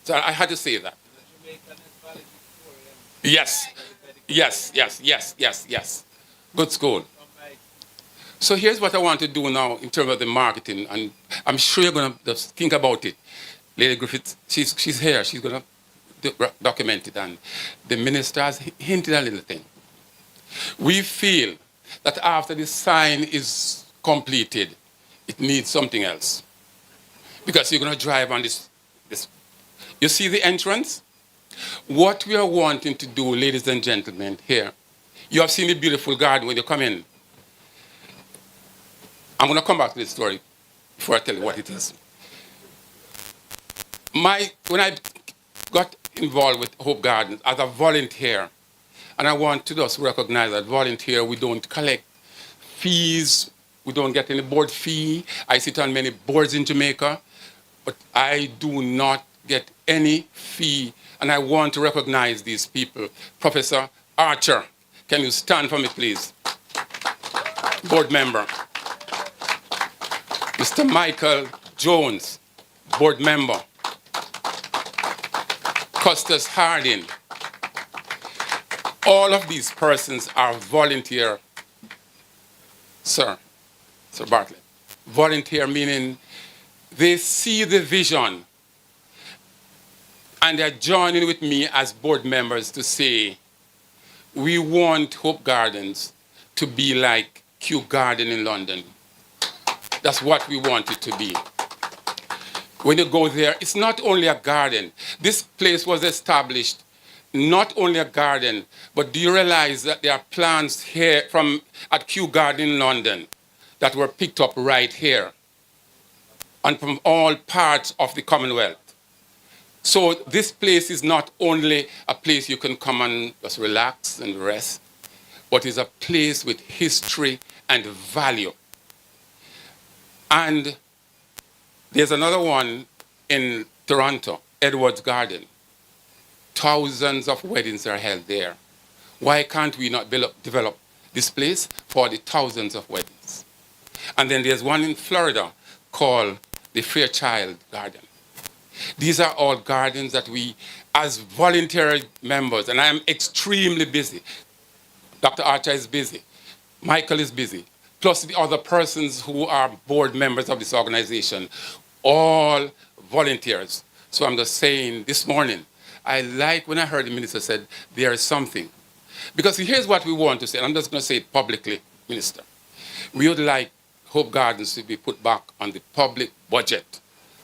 So I had to say that. Yes. Good school. So here's what I want to do now in terms of the marketing. And I'm sure you're going to think about it. Lady Griffith, she's here. She's going to document it. And the minister has hinted a little thing. We feel that after the sign is completed, it needs something else. Because you're going to drive on this. You see the entrance? What we are wanting to do, ladies and gentlemen, here, you have seen the beautiful garden when you come in. I'm going to come back to this story before I tell you what it is. When I got involved with Hope Gardens as a volunteer, and I want to just recognize that volunteer, we don't collect fees, we don't get any board fee. I sit on many boards in Jamaica, but I do not get any fee, and I want to recognize these people. Professor Archer, can you stand for me, please? Board member. Mr. Michael Jones, board member. Custis Harding. All of these persons are volunteer, Sir Bartlett. Volunteer meaning they see the vision and they're joining with me as board members to say, we want Hope Gardens to be like Kew Garden in London. That's what we want it to be. When you go there, it's not only a garden. This place was established, not only a garden, but do you realize that there are plants here at Kew Garden in London that were picked up right here and from all parts of the Commonwealth. So this place is not only a place you can come and just relax and rest, but is a place with history and value. And there's another one in Toronto, Edwards Garden. Thousands of weddings are held there. Why can't we not develop this place for the thousands of weddings? And then there's one in Florida called the Fairchild Garden. These are all gardens that we, as voluntary members, and I am extremely busy. Dr. Archer is busy. Michael is busy. Plus the other persons who are board members of this organization, all volunteers. So I'm just saying this morning, I like when I heard the minister said, there is something. Because here's what we want to say, and I'm just going to say it publicly, Minister. We would like Hope Gardens to be put back on the public budget,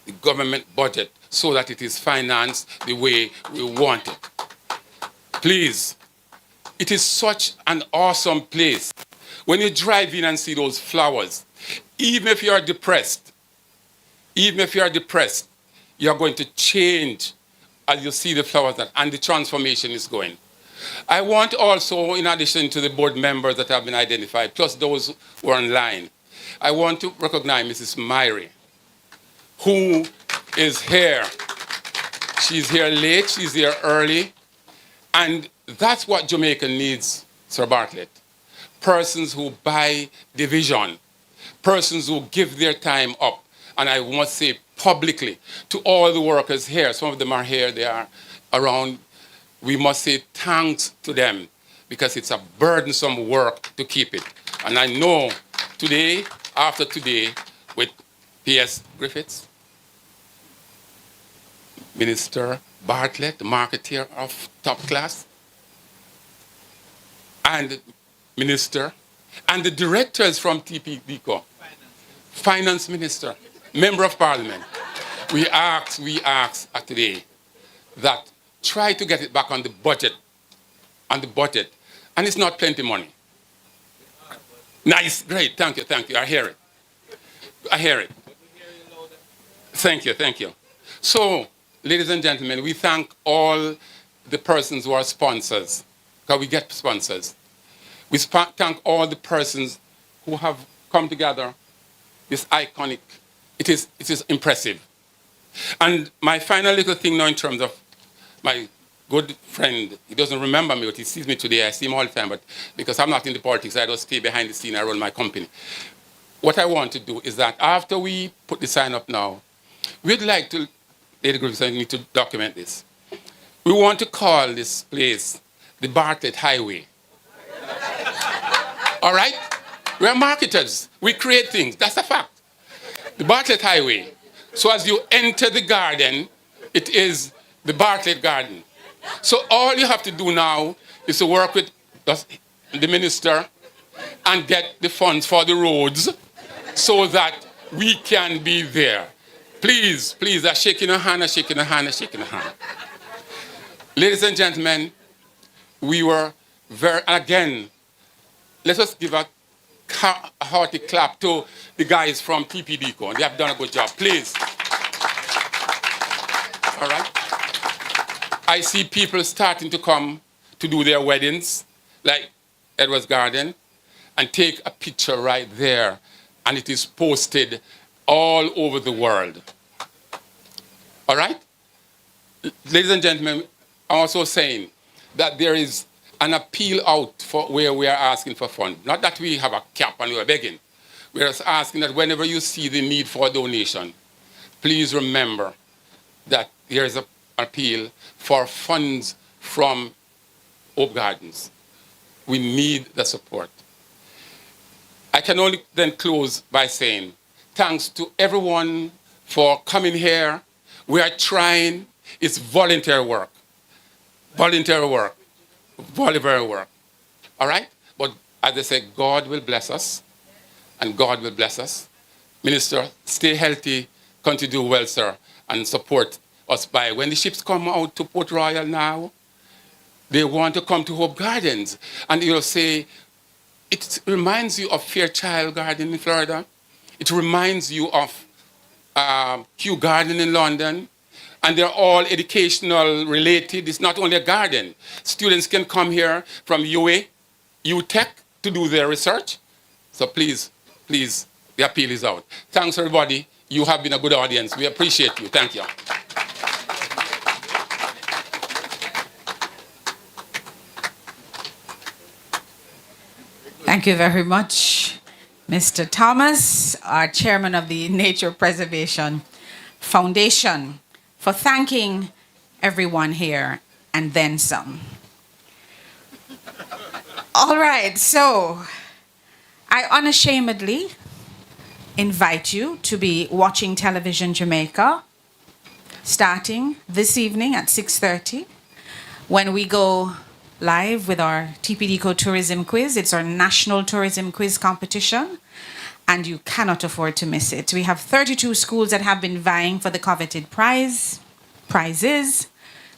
the government budget, so that it is financed the way we want it. Please, it is such an awesome place. When you drive in and see those flowers, even if you are depressed, you're going to change as you see the flowers and the transformation is going. I want also, in addition to the board members that have been identified, plus those who are online, I want to recognize Mrs. Myrie, who is here. She's here late, she's here early, and that's what Jamaica needs, Sir Bartlett. Persons who buy division, persons who give their time up. And I must say publicly to all the workers here, some of them are here, they are around, we must say thanks to them because it's a burdensome work to keep it. And I know today, after today, with P.S. Griffiths, Minister Bartlett, the marketeer of top class, and Minister, and the directors from TPDCO, Finance Minister, Member of Parliament, we ask today that try to get it back on the budget, and it's not plenty money. Nice, great, thank you, I hear it. Thank you. So, ladies and gentlemen, we thank all the persons who are sponsors, because we get sponsors. We thank all the persons who have come together. This iconic, it is impressive. And my final little thing now in terms of my good friend, he doesn't remember me, but he sees me today. I see him all the time, but because I'm not in the politics, I just stay behind the scene, I run my company. What I want to do is that after we put the sign up now, we'd like to, Lady Griffiths, I need to document this. We want to call this place the Bartlett Highway. All right? We are marketers. We create things. That's a fact. The Bartlett Highway. So as you enter the garden, it is the Bartlett Garden. So all you have to do now is to work with the minister and get the funds for the roads so that we can be there. Please, a shaking a hand. Ladies and gentlemen, we were again, let us give a hearty clap to the guys from TPDCO. They have done a good job, please. All right? I see people starting to come to do their weddings, like Edward's Garden, and take a picture right there, and it is posted all over the world. All right? Ladies and gentlemen, I'm also saying that there is an appeal out for where we are asking for funds. Not that we have a cap and we are begging. We are just asking that whenever you see the need for a donation, please remember that there is an appeal for funds from Hope Gardens. We need the support. I can only then close by saying thanks to everyone for coming here. We are trying. It's voluntary work. Voluntary work. All right? But as I say, God will bless us. And God will bless us. Minister, stay healthy. Continue to do well, sir. And support us by when the ships come out to Port Royal now, they want to come to Hope Gardens. And you'll say, it reminds you of Fairchild Garden in Florida. It reminds you of Kew Garden in London. And they're all educational related. It's not only a garden. Students can come here from UA, UTech to do their research. So please, the appeal is out. Thanks, everybody. You have been a good audience. We appreciate you. Thank you. Thank you very much, Mr. Thomas, our chairman of the Nature Preservation Foundation, for thanking everyone here and then some. All right, so I unashamedly invite you to be watching Television Jamaica starting this evening at 6:30 when we go live with our TPD Co Tourism Quiz. It's our national tourism quiz competition, and you cannot afford to miss it. We have 32 schools that have been vying for the coveted prizes,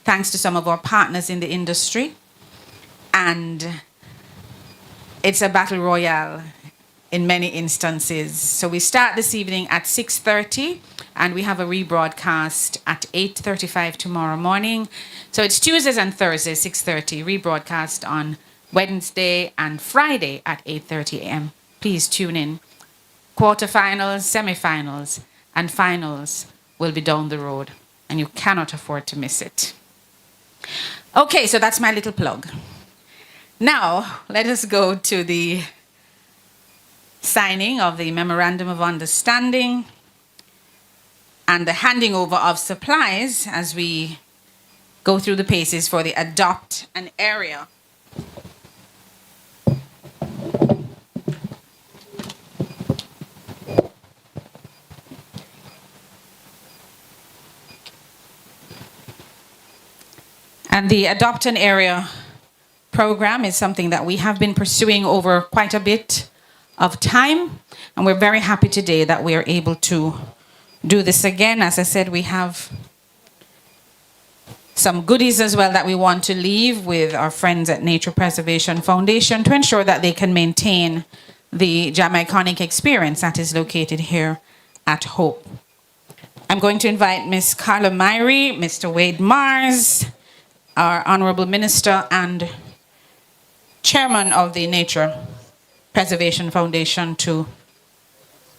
thanks to some of our partners in the industry. And it's a battle royale in many instances. So we start this evening at 6:30, and we have a rebroadcast at 8:35 tomorrow morning. So it's Tuesdays and Thursdays, 6:30, rebroadcast on Wednesday and Friday at 8:30 a.m. Please tune in. Quarterfinals, semifinals, and finals will be down the road, and you cannot afford to miss it. Okay, so that's my little plug. Now, let us go to the signing of the Memorandum of Understanding and the handing over of supplies as we go through the paces for the Adopt an Area. And the Adopt an Area program is something that we have been pursuing over quite a bit of time, and we're very happy today that we are able to do this again. As I said, we have some goodies as well that we want to leave with our friends at Nature Preservation Foundation to ensure that they can maintain the Jamaicanic experience that is located here at Hope. I'm going to invite Ms. Carla Myrie, Mr. Wade Mars, our Honorable Minister and Chairman of the Nature Preservation Foundation, to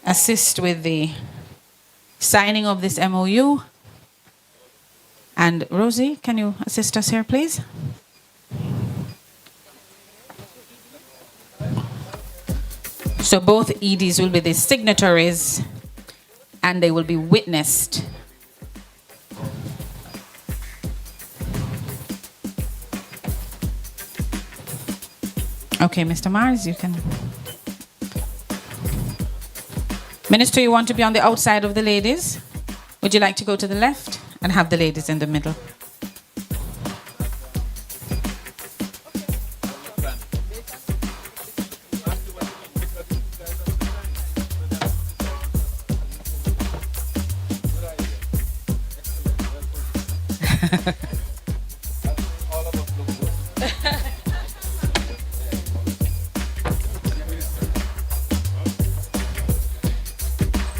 assist with the signing of this MOU. And Rosie, can you assist us here, please? So both EDs will be the signatories, and they will be witnessed. Okay, Mr. Mars, you can. Minister, you want to be on the outside of the ladies? Would you like to go to the left and have the ladies in the middle?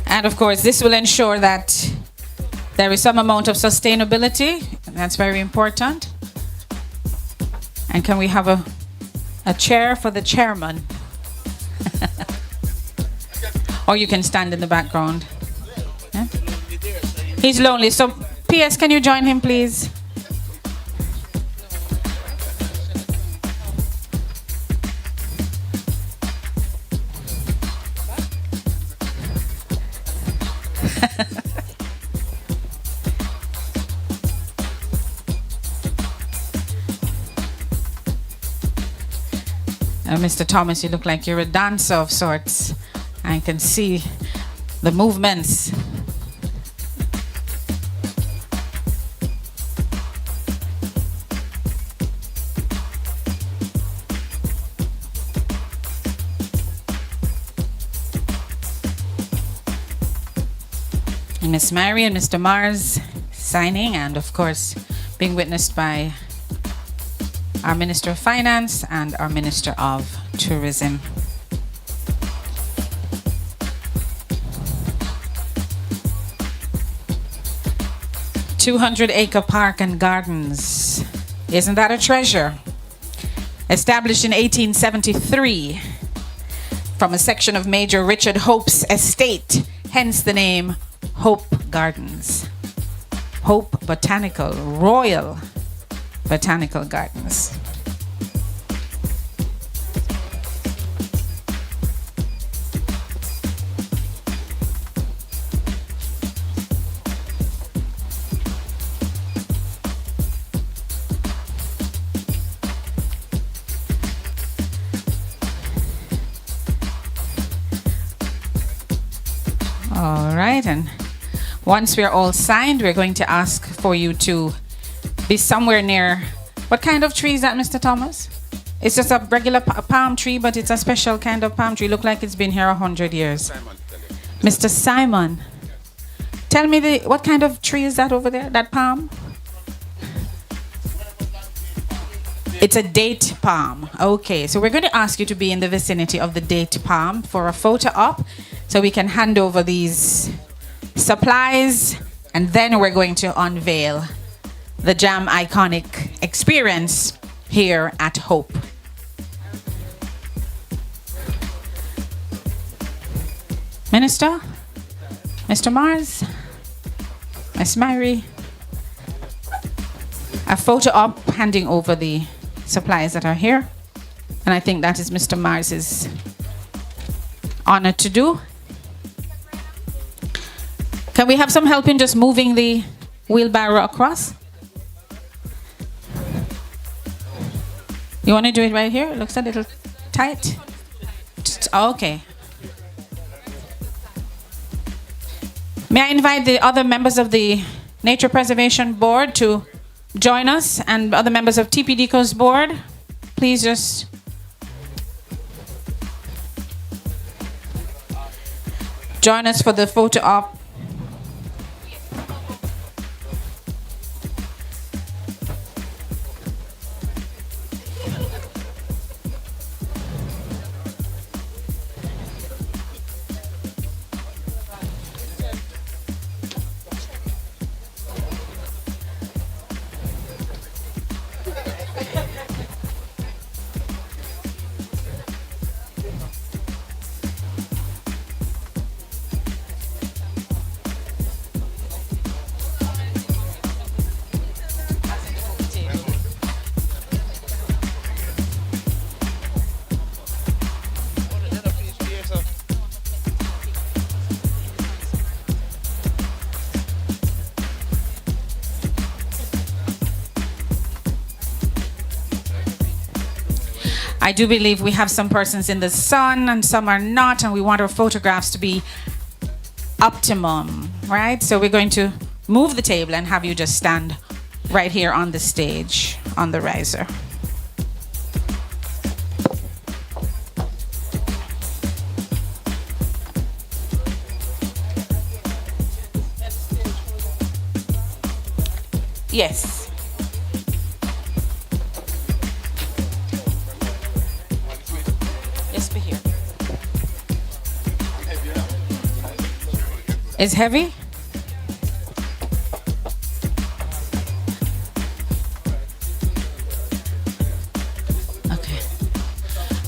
And of course, this will ensure that there is some amount of sustainability. That's very important. And can we have a chair for the chairman? Or you can stand in the background. Yeah? He's lonely. So, PS, can you join him, please? Mr. Thomas, you look like you're a dancer of sorts. I can see the movements. And Miss Mary and Mr. Mars signing, and of course being witnessed by our Minister of Finance and our Minister of Tourism. "200-acre park and gardens. Isn't that a treasure? Established in 1873 from a section of Major Richard Hope's estate, hence the name Hope Gardens. Hope Botanical, Royal Botanical Gardens. All right, and once we're all signed, we're going to ask for you to be somewhere near What kind of tree is that, Mr. Thomas? It's just a regular palm tree, but it's a special kind of palm tree. Look like it's been here 100 years. Mr. Simon, tell me what kind of tree is that over there, that palm? It's a date palm. Okay, so we're going to ask you to be in the vicinity of the date palm for a photo op so we can hand over these supplies, and then we're going to unveil the Jam Iconic experience here at Hope. Minister, Mr. Mars, Miss Mary, a photo op handing over the supplies that are here. And I think that is Mr. Mars's honor to do. Can we have some help in just moving the wheelbarrow across? You want to do it right here? It looks a little tight. Okay. May I invite the other members of the Nature Preservation Board to join us, and other members of TPDCO's board? Please just join us for the photo op. I do believe we have some persons in the sun and some are not, and we want our photographs to be optimum, right? So we're going to move the table and have you just stand right here on the stage, on the riser. Yes. Yes, be here. It's heavy? Okay.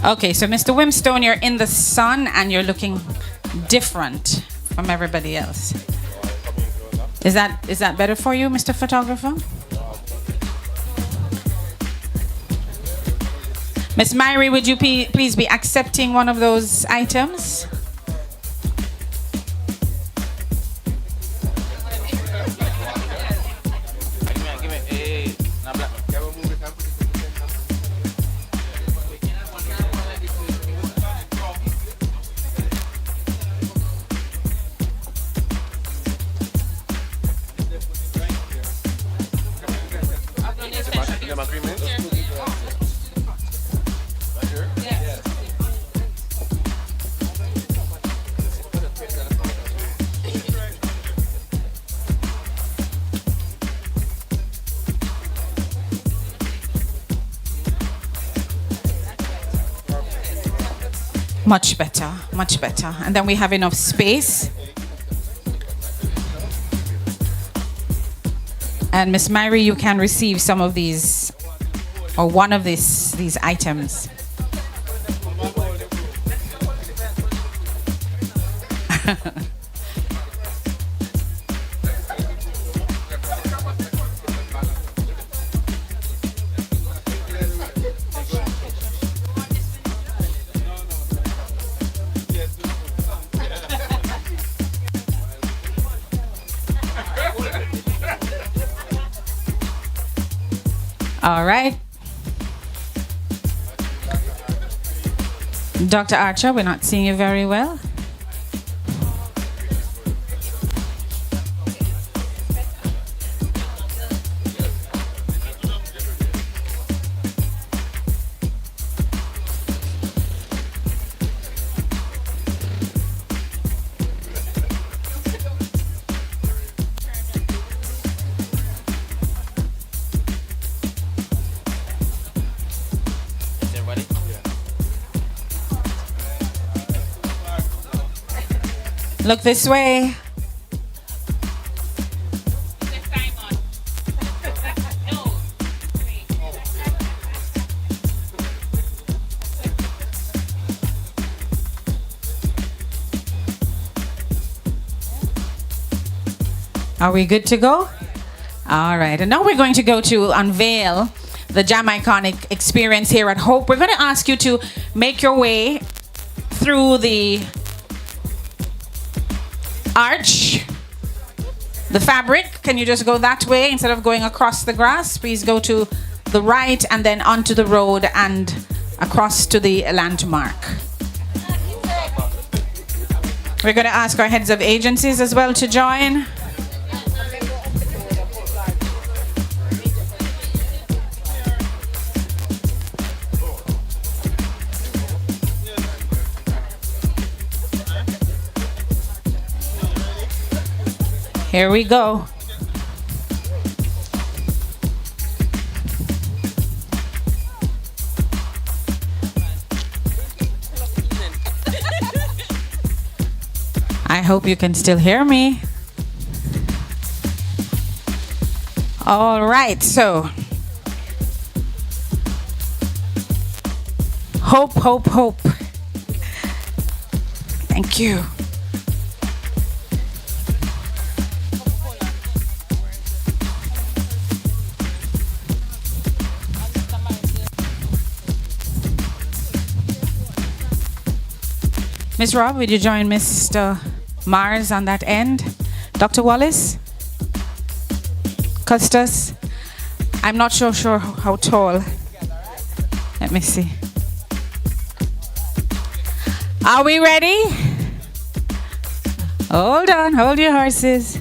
Okay, so Mr. Wimstone, you're in the sun and you're looking different from everybody else. Is that better for you, Mr. Photographer? Miss Myrie, would you please be accepting one of those items? Much better, much better. And then we have enough space. And Miss Myrie, you can receive some of these, or one of these items. All right. Dr. Archer, we're not seeing you very well. Look this way. Are we good to go? All right, and now we're going to go to unveil the Jam Iconic experience here at Hope. We're going to ask you to make your way through the arch, the fabric. Can you just go that way instead of going across the grass? Please go to the right and then onto the road and across to the landmark. We're going to ask our heads of agencies as well to join. Here we go. I hope you can still hear me. All right, so hope, hope, hope. Thank you. Ms. Rob, would you join Mr. Mars on that end? Dr. Wallace? Custis? I'm not sure how tall. Let me see. Are we ready? Hold on, hold your horses.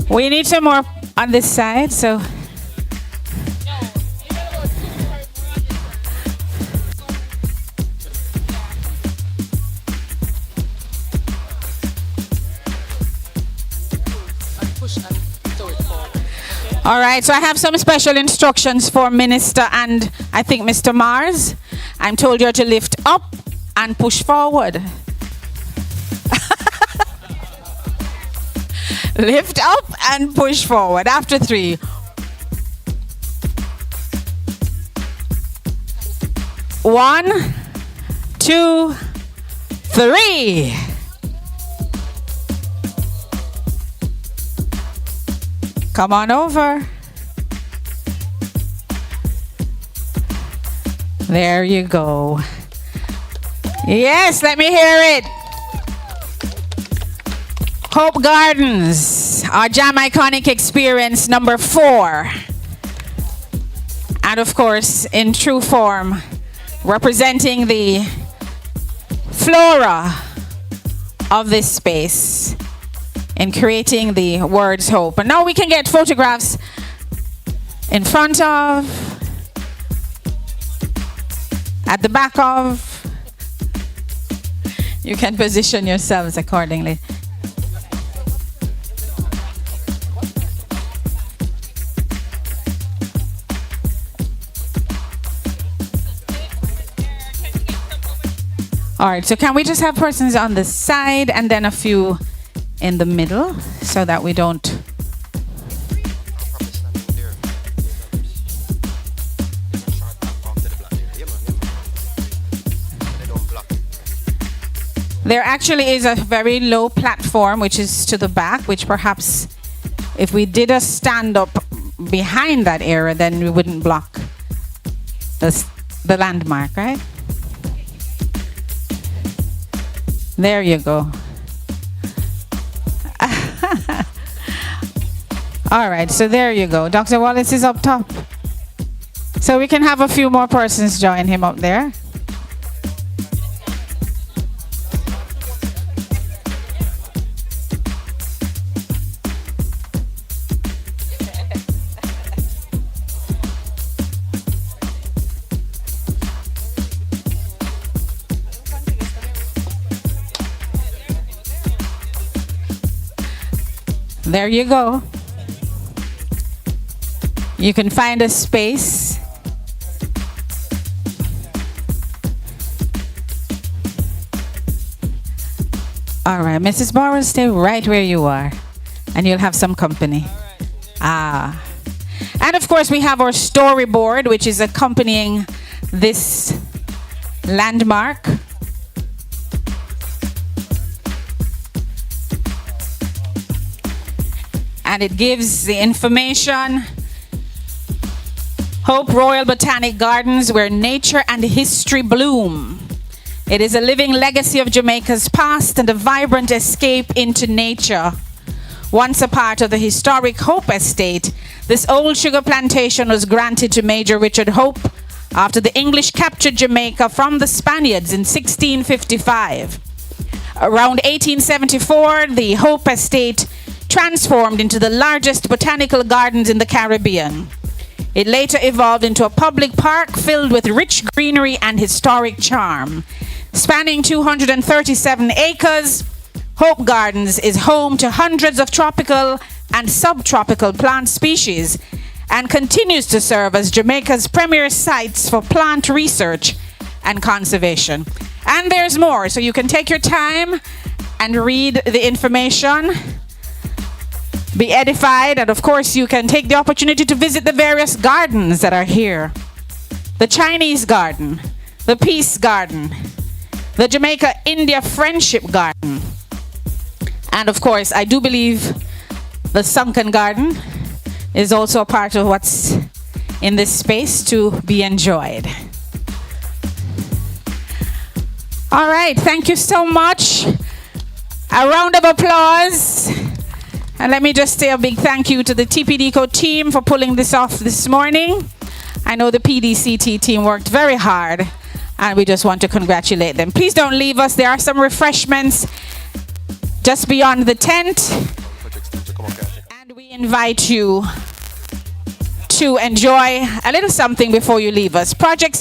We need some more on this side, so. All right, so I have some special instructions for Minister and I think Mr. Mars. I'm told you're to lift up and push forward. Lift up and push forward. After 3. 1, 2, 3. Come on over. There you go. Yes, let me hear it. Hope Gardens, our Jam Iconic experience number 4. And of course, in true form, representing the flora of this space in creating the words hope. And now we can get photographs in front of, at the back of. You can position yourselves accordingly. All right, so can we just have persons on the side and then a few in the middle so that we don't. There actually is a very low platform which is to the back, which perhaps if we did a stand up behind that area, then we wouldn't block the landmark, right? There you go. All right, so there you go. Dr. Wallace is up top. So we can have a few more persons join him up there. There you go. You can find a space All right, Mrs. Barrow, stay right where you are, and you'll have some company. Ah. And of course, we have our storyboard, which is accompanying this landmark. And it gives the information. Hope Royal Botanic Gardens, where nature and history bloom. It is a living legacy of Jamaica's past and a vibrant escape into nature. Once a part of the historic Hope Estate, this old sugar plantation was granted to Major Richard Hope after the English captured Jamaica from the Spaniards in 1655. Around 1874, the Hope Estate transformed into the largest botanical gardens in the Caribbean. It later evolved into a public park filled with rich greenery and historic charm. Spanning 237 acres, Hope Gardens is home to hundreds of tropical and subtropical plant species and continues to serve as Jamaica's premier sites for plant research and conservation. And there's more, so you can take your time and read the information, be edified, and of course you can take the opportunity to visit the various gardens that are here. The Chinese Garden, the Peace Garden, the Jamaica-India Friendship Garden, and of course I do believe the Sunken Garden is also a part of what's in this space to be enjoyed. All right, thank you so much. A round of applause. And let me just say a big thank you to the TPDCO team for pulling this off this morning. I know the PDCT team worked very hard, and we just want to congratulate them. Please don't leave us. There are some refreshments just beyond the tent. And we invite you to enjoy a little something before you leave us. Projects